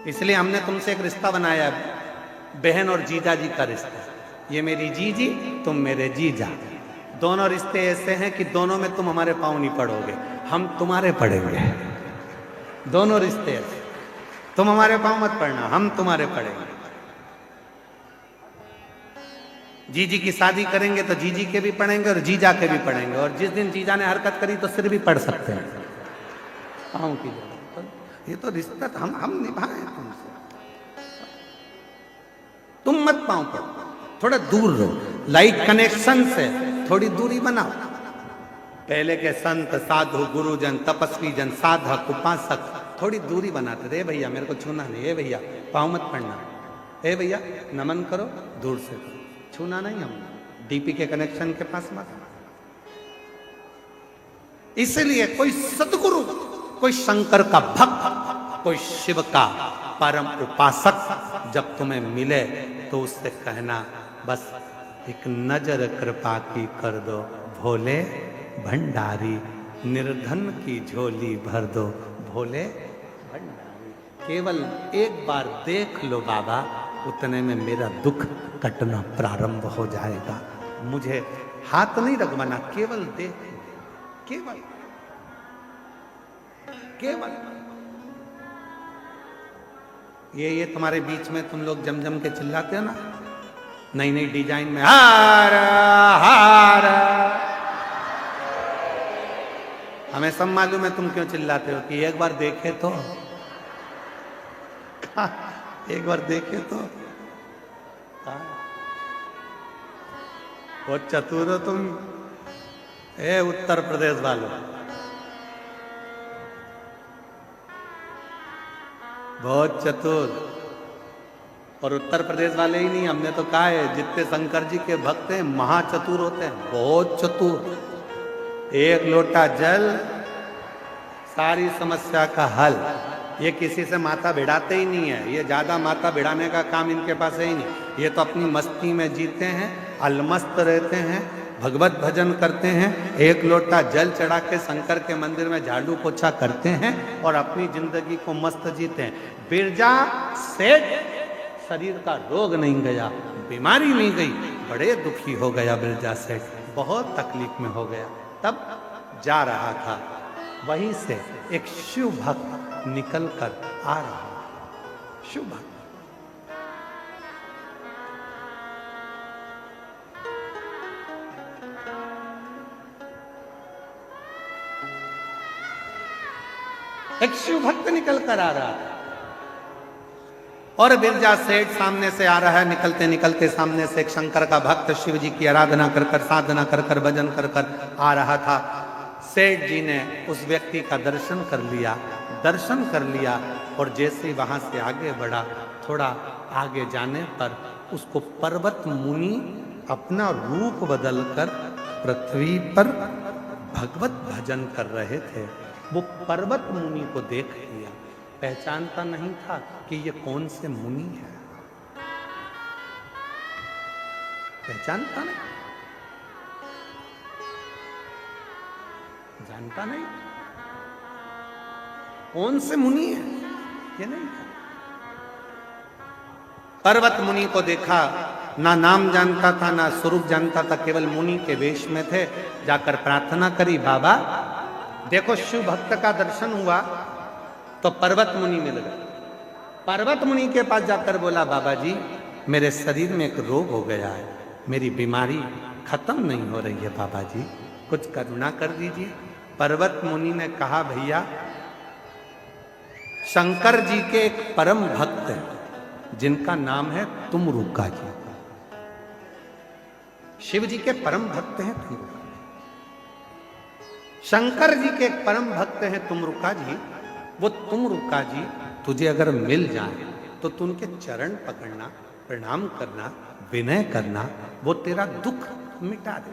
इसलिए हमने तुमसे एक रिश्ता बनाया, बहन और जीजा जी का रिश्ता। ये मेरी जीजी, तुम मेरे जीजा। दोनों रिश्ते ऐसे हैं कि दोनों में तुम हमारे पांव नहीं पड़ोगे, हम तुम्हारे पड़ेंगे। दोनों रिश्ते ऐसे, तुम हमारे पांव मत पड़ना, हम तुम्हारे पड़ेंगे। जीजी की शादी करेंगे तो जीजी के भी पड़ेंगे और जीजा के भी पड़ेंगे। और जिस दिन जीजा ने हरकत करी तो सिर भी पड़ सकते हैं, पांव की जगह। ये तो रिश्ता हम निभाए तुमसे, तुम मत पांव पड़ो, थोड़ा दूर रहो। लाइट कनेक्शन से थोड़ी दूरी बनाओ। पहले के संत साधु गुरुजन तपस्वी जन साधक उपासक थोड़ी दूरी बनाते थे। भैया मेरे को छूना नहीं, ए भैया पांव मत पड़ना, ए भैया नमन करो, दूर से करो, छूना नहीं। हम डीपी के कनेक्शन के पास मत। इसलिए कोई सदगुरु, कोई शंकर का भक्त, कोई शिव का परम उपासक जब तुम्हें मिले तो उससे कहना, बस एक नजर कृपा की कर दो भोले भंडारी, निर्धन की झोली भर दो भोले भंडारी। केवल एक बार देख लो बाबा, उतने में मेरा दुख कटना प्रारंभ हो जाएगा। मुझे हाथ नहीं रगवाना, केवल देख, केवल केवल ये तुम्हारे बीच में तुम लोग जम जम के चिल्लाते हो ना, नई नई डिजाइन में, हार हार। हमें सब मालूम है तुम क्यों चिल्लाते हो, कि एक बार देखे तो, एक बार देखे तो। बहुत चतुर हो तुम, ए उत्तर प्रदेश वालों, बहुत चतुर। और उत्तर प्रदेश वाले ही नहीं, हमने तो कहा है जितने शंकर जी के भक्त हैं महाचतुर होते हैं, बहुत चतुर। एक लोटा जल, सारी समस्या का हल। ये किसी से माथा भिड़ाते ही नहीं है, ये ज्यादा माथा भिड़ाने का काम इनके पास है ही नहीं। ये तो अपनी मस्ती में जीते हैं, अलमस्त रहते हैं, भगवत भजन करते हैं, एक लोटा जल चढ़ा के शंकर के मंदिर में झाड़ू पोछा करते हैं और अपनी जिंदगी को मस्त जीते हैं। बिरजा सेठ, शरीर का रोग नहीं गया, बीमारी नहीं गई, बड़े दुखी हो गया बिरजा सेठ, बहुत तकलीफ में हो गया। तब जा रहा था, वहीं से एक शिव भक्त निकल कर आ रहा, शिव भक्त। एक शिव भक्त निकल कर आ रहा है और बिरजा सेठ सामने से आ रहा है। निकलते निकलते सामने से एक शंकर का भक्त शिव जी की आराधना कर कर, साधना कर कर, भजन कर कर आ रहा था। सेठ जी ने उस व्यक्ति का दर्शन कर लिया, दर्शन कर लिया और जैसे वहां से आगे बढ़ा, थोड़ा आगे जाने पर उसको पर्वत मुनि अपना रूप बदलकर पृथ्वी पर भगवत भजन कर रहे थे। वो पर्वत मुनि को देख लिया, पहचानता नहीं था कि ये कौन से मुनि है, पहचानता नहीं, जानता नहीं कौन से मुनि है, ये नहीं था। पर्वत मुनि को देखा, ना नाम जानता था ना स्वरूप जानता था, केवल मुनि के वेश में थे। जाकर प्रार्थना करी, बाबा देखो शिव भक्त का दर्शन हुआ तो पर्वत मुनि मिल गए। पर्वत मुनि के पास जाकर बोला, बाबा जी मेरे शरीर में एक रोग हो गया है, मेरी बीमारी खत्म नहीं हो रही है, बाबा जी कुछ करुणा कर दीजिए। पर्वत मुनि ने कहा, भैया शंकर जी के एक परम भक्त हैं जिनका नाम है तुमरुका जी। शिव जी के परम भक्त हैं तुमरुका, शंकर जी के एक परम भक्त हैं तुमरुका जी। वो तुमरुका जी तुझे अगर मिल जाए तो तू उनके चरण पकड़ना, प्रणाम करना, विनय करना, वो तेरा दुख मिटा दे।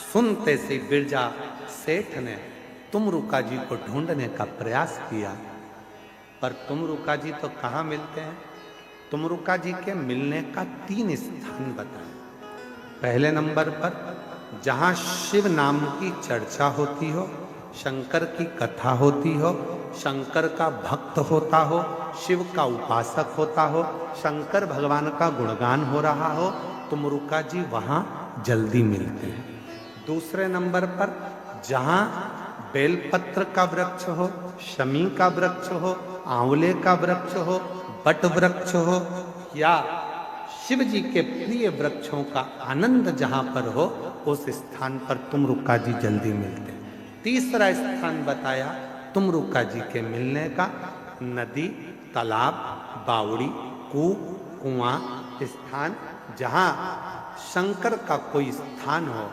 सुनते से बिरजा सेठ ने तुमरुका जी को ढूंढने का प्रयास किया, पर तुमरुका जी तो कहाँ मिलते हैं। तुमरुका जी के मिलने का 3 स्थान बताए। पहले नंबर पर जहां शिव नाम की चर्चा होती हो, शंकर की कथा होती हो, शंकर का भक्त होता हो, शिव का उपासक होता हो, शंकर भगवान का गुणगान हो रहा हो, तुमरुका जी वहां जल्दी मिलते हैं। दूसरे नंबर पर जहां बेलपत्र का वृक्ष हो, शमी का वृक्ष हो, आंवले का वृक्ष हो, बट वृक्ष हो, या शिव जी के प्रिय वृक्षों का आनंद जहां पर हो, उस स्थान पर तुमरुका जी जल्दी मिलते हैं। तीसरा स्थान बताया तुमरुका जी के मिलने का, नदी, तालाब, बावड़ी, कुआं स्थान, जहां शंकर का कोई स्थान हो,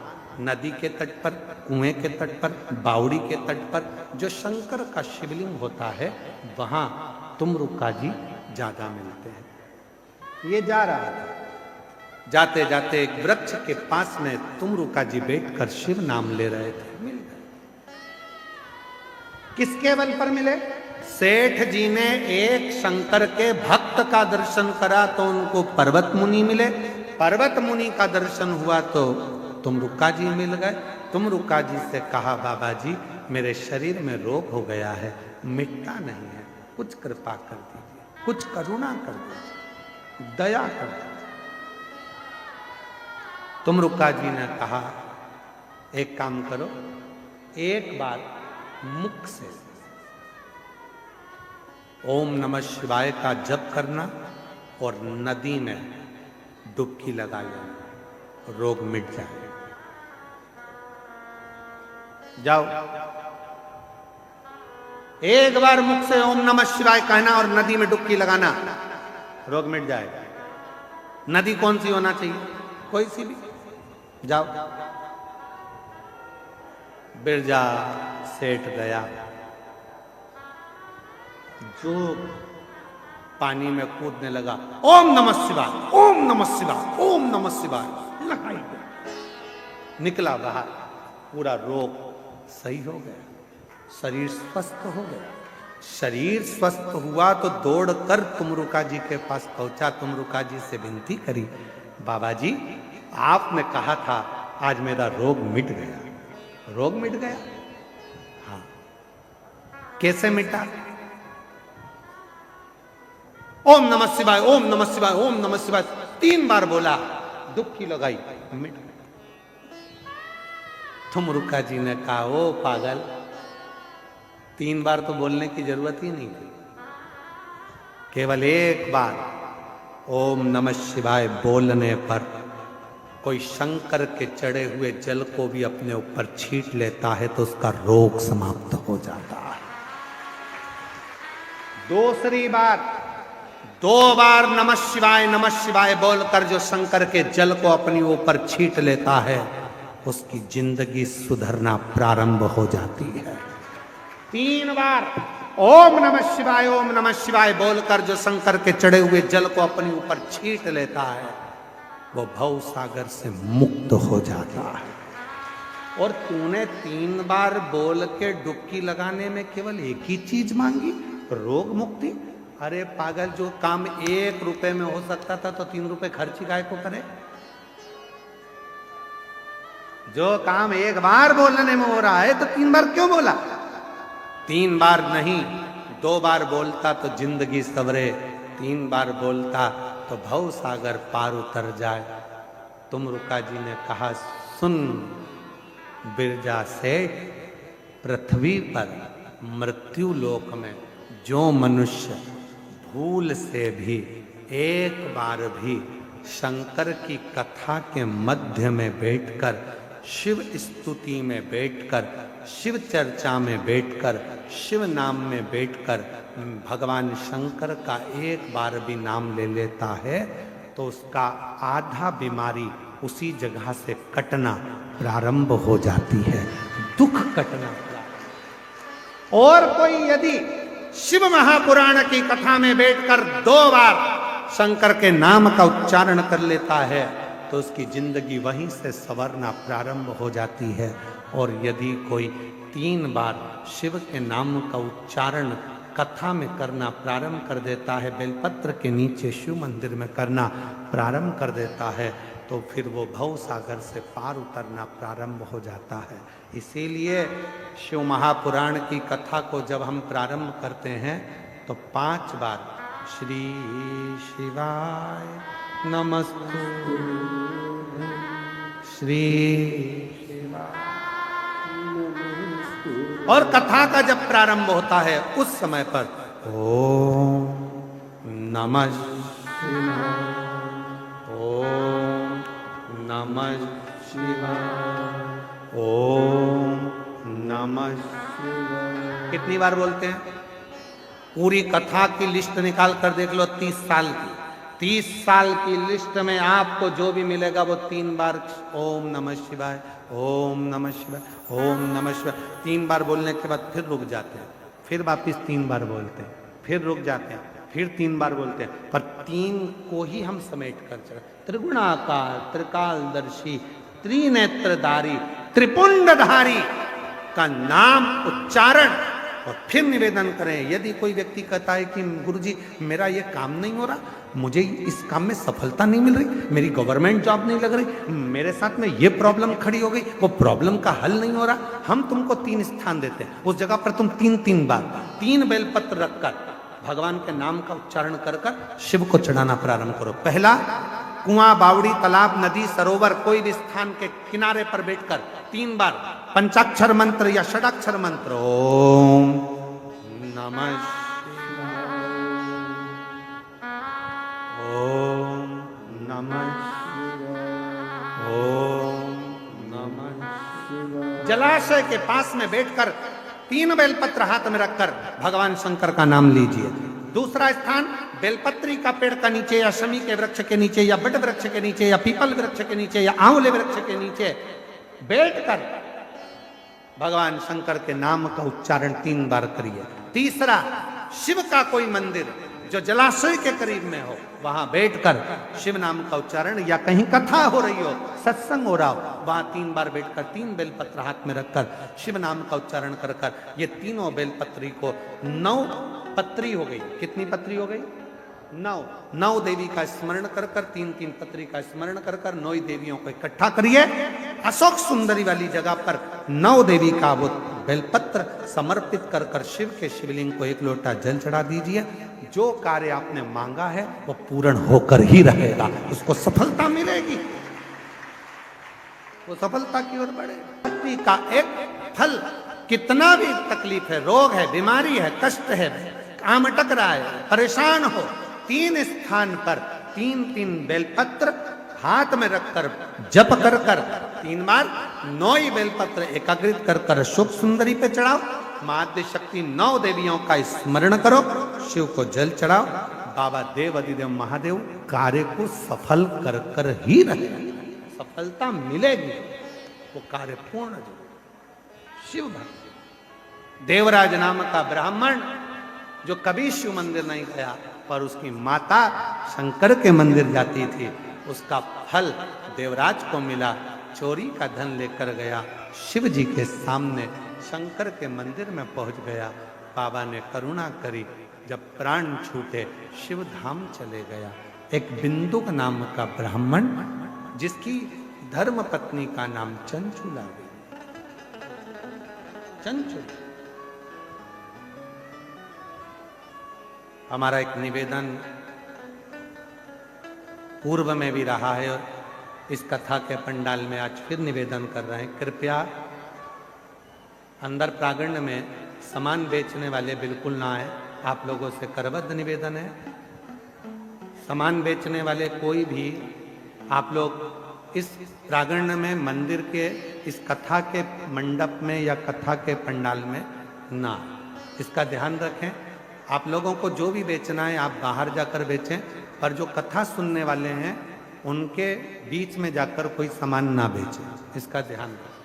नदी के तट पर, कुएं के तट पर, बावड़ी के तट पर जो शंकर का शिवलिंग होता है, वहां तुमरुका जी ज्यादा मिलते हैं। ये जा रहा था, जाते जाते एक वृक्ष के पास में तुमरुका जी बैठकर शिव नाम ले रहे थे, मिल गए। किसके बल पर मिले? सेठ जी ने एक शंकर के भक्त का दर्शन करा तो उनको पर्वत मुनि मिले, पर्वत मुनि का दर्शन हुआ तो तुमरुका जी मिल गए। तुमरुका जी से कहा, बाबा जी मेरे शरीर में रोग हो गया है, मिटता नहीं है, कुछ कृपा कर दीजिए, कुछ करुणा कर दीजिए, दया कर दीजिए। तुमरुका जी ने कहा, एक काम करो, एक बार मुख से ओम नमः शिवाय का जप करना और नदी में डुबकी लगा लेना, रोग मिट जाए। जाओ, एक बार मुख से ओम नमः शिवाय कहना और नदी में डुबकी लगाना, रोग मिट जाएगा। नदी कौन सी होना चाहिए? कोई सी भी। जाओ। बिरजा सेठ गया, जो पानी में कूदने लगा, ओम नमः शिवाय, ओम नमः शिवाय, ओम नमः शिवाय लगाई गया, निकला बाहर, पूरा रोग सही हो गया, शरीर स्वस्थ हो गया। शरीर स्वस्थ हुआ तो दौड़कर तुमरुका जी के पास पहुंचा, तुमरुका जी से विनती करी, बाबा जी आपने कहा था आज मेरा रोग मिट गया। रोग मिट गया? हाँ। कैसे मिटा? ओम नमः शिवाय, ओम नमः शिवाय, ओम नमः शिवाय 3 बार बोला, डुबकी लगाई, मिट गया। तुमरुका जी ने कहा, ओ पागल, 3 बार तो बोलने की जरूरत ही नहीं थी, केवल एक बार ओम नमः शिवाय बोलने पर कोई शंकर के चढ़े हुए जल को भी अपने ऊपर छीट लेता है तो उसका रोग समाप्त हो जाता है। दूसरी बार 2 बार नमः शिवाय बोलकर जो शंकर के जल को अपने ऊपर छीट लेता है, उसकी जिंदगी सुधरना प्रारंभ हो जाती है। 3 बार ओम नमः शिवाय बोलकर जो शंकर के चढ़े हुए जल को अपने ऊपर छीट लेता है, वो भव सागर से मुक्त हो जाता है। और तूने 3 बार बोल के डुबकी लगाने में केवल एक ही चीज मांगी, रोग मुक्ति। अरे पागल, जो काम 1 रुपए में हो सकता था तो 3 रुपए खर्ची गाय को करे। जो काम 1 बार बोलने में हो रहा है तो 3 बार क्यों बोला? 3 बार नहीं, 2 बार बोलता तो जिंदगी सवरे, 3 बार बोलता तो भव सागर पार उतर जाए। तुमरुका जी ने कहा, सुन बिरजा सेठ, पृथ्वी पर मृत्यु लोक में जो मनुष्य भूल से भी एक बार भी शंकर की कथा के मध्य में बैठकर, शिव स्तुति में बैठकर, शिव चर्चा में बैठकर, शिव नाम में बैठकर भगवान शंकर का एक बार भी नाम ले लेता है तो उसका आधा बीमारी उसी जगह से कटना प्रारंभ हो जाती है, दुख कटना। और कोई यदि शिव महापुराण की कथा में बैठकर 2 बार शंकर के नाम का उच्चारण कर लेता है तो उसकी जिंदगी वहीं से संवरना प्रारंभ हो जाती है। और यदि कोई 3 बार शिव के नाम का उच्चारण कथा में करना प्रारंभ कर देता है, बेलपत्र के नीचे शिव मंदिर में करना प्रारंभ कर देता है, तो फिर वो भव सागर से पार उतरना प्रारंभ हो जाता है। इसीलिए शिव महापुराण की कथा को जब हम प्रारंभ करते हैं तो 5 बार श्री शिवाय नमस्तु, श्री शिवाय, और कथा का जब प्रारंभ होता है उस समय पर ओम नमः शिवाय, ओम नमः शिवाय, ओम नमः शिवाय। कितनी बार बोलते हैं? पूरी कथा की लिस्ट निकाल कर देख लो, 30 साल की। 30 साल की लिस्ट में आपको जो भी मिलेगा वो 3 बार ओम नमः शिवाय, ओम नमः शिवाय, ओम नमः शिवाय 3 बार बोलने के बाद फिर रुक जाते हैं, फिर वापिस 3 बार बोलते हैं, फिर रुक जाते हैं, फिर 3 बार बोलते हैं। पर 3 को ही हम समेट कर चले। त्रिगुणाकार, त्रिकालदर्शी, त्रिनेत्रधारी, त्रिपुंडधारी का नाम उच्चारण और फिर निवेदन करें। यदि कोई व्यक्ति कहता है कि गुरुजी मेरा ये काम नहीं हो रहा, मुझे इस काम में सफलता नहीं मिल रही, मेरी गवर्नमेंट जॉब नहीं लग रही, मेरे साथ में ये प्रॉब्लम खड़ी हो गई, वो प्रॉब्लम का हल नहीं हो रहा, हम तुमको 3 स्थान देते हैं। उस जगह पर तुम 3 बार 3 बेलपत्र रखकर भगवान के नाम का उच्चारण कर शिव को चढ़ाना प्रारंभ करो। पहला, कुआं, बावड़ी, तालाब, नदी, सरोवर, कोई भी स्थान के किनारे पर बैठकर 3 बार पंचाक्षर मंत्र या षडाक्षर मंत्र ओम नमः शिवाय, ओम नमः शिवाय, ओम नमः शिवाय। जलाशय के पास में बैठकर 3 बेलपत्र हाथ में रखकर भगवान शंकर का नाम लीजिए। दूसरा स्थान, बेलपत्री का पेड़ का नीचे या शमी के वृक्ष के नीचे या बट वृक्ष के नीचे या पीपल वृक्ष के नीचे या आंवले वृक्ष के नीचे बैठकर भगवान शंकर के नाम का उच्चारण 3 बार करिए। तीसरा, शिव का कोई मंदिर जो जलाशय के करीब में हो, वहां बैठकर शिव नाम का उच्चारण, या कहीं कथा हो रही हो, सत्संग हो रहा हो, वहां 3 बार बैठकर 3 बेलपत्र हाथ में रखकर शिव नाम का उच्चारण कर ये तीनों बेलपत्री को 9 पत्री हो गई। कितनी पत्री हो गई? 9 देवी का स्मरण कर 3 पत्री का स्मरण कर 9 देवियों को इकट्ठा करिए। अशोक सुंदरी वाली जगह पर 9 देवी का वो बेलपत्र समर्पित कर शिव के शिवलिंग को 1 लोटा जल चढ़ा दीजिए। जो कार्य आपने मांगा है वो पूर्ण होकर ही रहेगा, उसको सफलता मिलेगी, वो सफलता की ओर बढ़ेगा। भक्ति का एक फल, कितना भी तकलीफ है, रोग है, बीमारी है, कष्ट है, काम अटक रहा है, परेशान हो, 3 स्थान पर 3 बेलपत्र हाथ में रखकर जप कर 3 बार 9 ही बेलपत्र एकाग्रित कर अशोक सुंदरी पे चढ़ाओ। महाद्य शक्ति 9 देवियों का स्मरण करो, शिव को जल चढ़ाओ। बाबा देव अधिदेव महादेव कार्य को सफल कर ही रहे, सफलता मिलेगी, वो कार्य पूर्ण हो। शिव भक्त देवराज नाम का ब्राह्मण जो कभी शिव मंदिर नहीं गया पर उसकी माता शंकर के मंदिर जाती थी, उसका फल देवराज को मिला। चोरी का धन लेकर गया, शिव जी के सामने शंकर के मंदिर में पहुंच गया। बाबा ने करुणा करी, जब प्राण छूटे शिव धाम चले गया। एक बिंदुक नाम का ब्राह्मण जिसकी धर्म पत्नी का नाम चंचुला है। चंचुल, हमारा एक निवेदन पूर्व में भी रहा है और इस कथा के पंडाल में आज फिर निवेदन कर रहे हैं। कृपया अंदर प्रांगण में सामान बेचने वाले बिल्कुल ना आए, आप लोगों से करबद्ध निवेदन है। सामान बेचने वाले कोई भी आप लोग इस प्रांगण में, मंदिर के इस कथा के मंडप में या कथा के पंडाल में ना, इसका ध्यान रखें। आप लोगों को जो भी बेचना है आप बाहर जाकर बेचें, पर जो कथा सुनने वाले हैं उनके बीच में जाकर कोई सामान ना बेचें, इसका ध्यान रखें।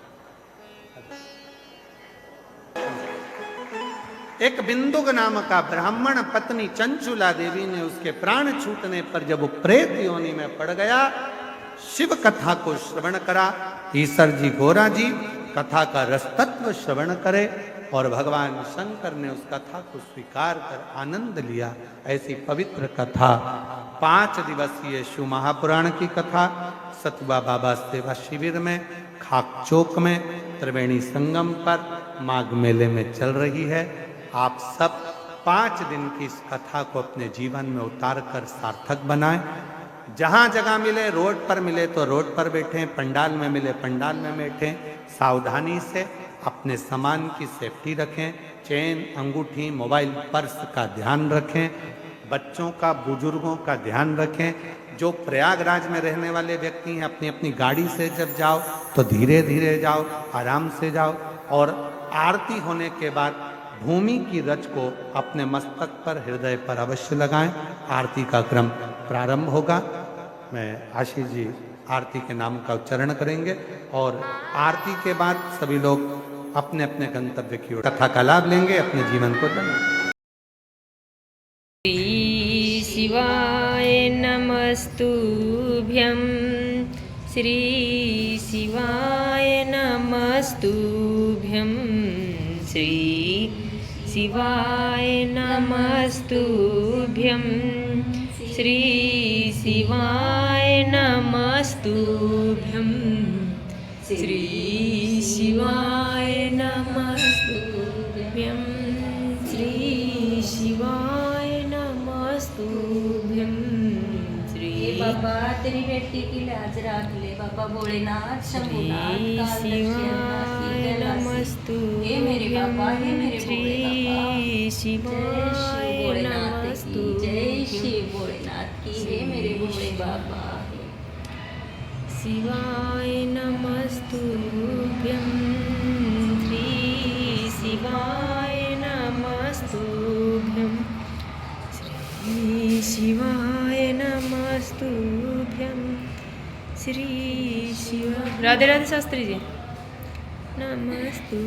एक बिंदुक नाम का ब्राह्मण पत्नी चंचुला देवी ने उसके प्राण छूटने पर जब वो प्रेत योनि में पड़ गया, शिव कथा को श्रवण करा। ईश्वर जी गोरा जी कथा का रसतत्व श्रवण करे और भगवान शंकर ने उस कथा को स्वीकार कर आनंद लिया। ऐसी पवित्र कथा 5 दिवसीय शिव महापुराण की कथा सतुबा बाबा सेवा शिविर में खाक चौक में त्रिवेणी संगम पर माघ मेले में चल रही है। आप सब 5 दिन की इस कथा को अपने जीवन में उतार कर सार्थक बनाएं। जहां जगह मिले, रोड पर मिले तो रोड पर बैठें, पंडाल में मिले पंडाल में बैठें। सावधानी से अपने सामान की सेफ्टी रखें, चेन, अंगूठी, मोबाइल, पर्स का ध्यान रखें, बच्चों का, बुजुर्गों का ध्यान रखें। जो प्रयागराज में रहने वाले व्यक्ति हैं, अपनी अपनी गाड़ी से जब जाओ तो धीरे धीरे जाओ, आराम से जाओ। और आरती होने के बाद भूमि की रज को अपने मस्तक पर, हृदय पर अवश्य लगाएं। आरती का क्रम प्रारंभ होगा। मैं आशीष जी आरती के नाम का उच्चारण करेंगे और आरती के बाद सभी लोग अपने अपने गंतव्य की ओर कथा का लाभ लेंगे, अपने जीवन को धन्य। श्री शिवाय नमस्तुभ्यं, श्री शिवाय नमस्तुभ्यं, श्री शिवाय नमस्तुभ्यं, श्री शिवाय नमस्तुभ्यं, श्री शिवाय नमस्तुभ्यं, श्री शिवाय नमस्तुभ्यं, श्री बाबा तेरी बेटी की लाज राख ले बाबा भोलेनाथ शंभुनाथ शिवाय नमस्तु हे मेरे बाबा हे मेरे भोले बाबा शिवाय नमस्तु जय श्री भोलेनाथ की हे मेरे भोले बाबा शिवाय नमस्तुभ्यं, श्री शिवाय नमस्तुभ्यं, श्री शिवाय नमस्तुभ्यं, श्री शिवाय। राधे राधे शास्त्री जी। नमस्तु।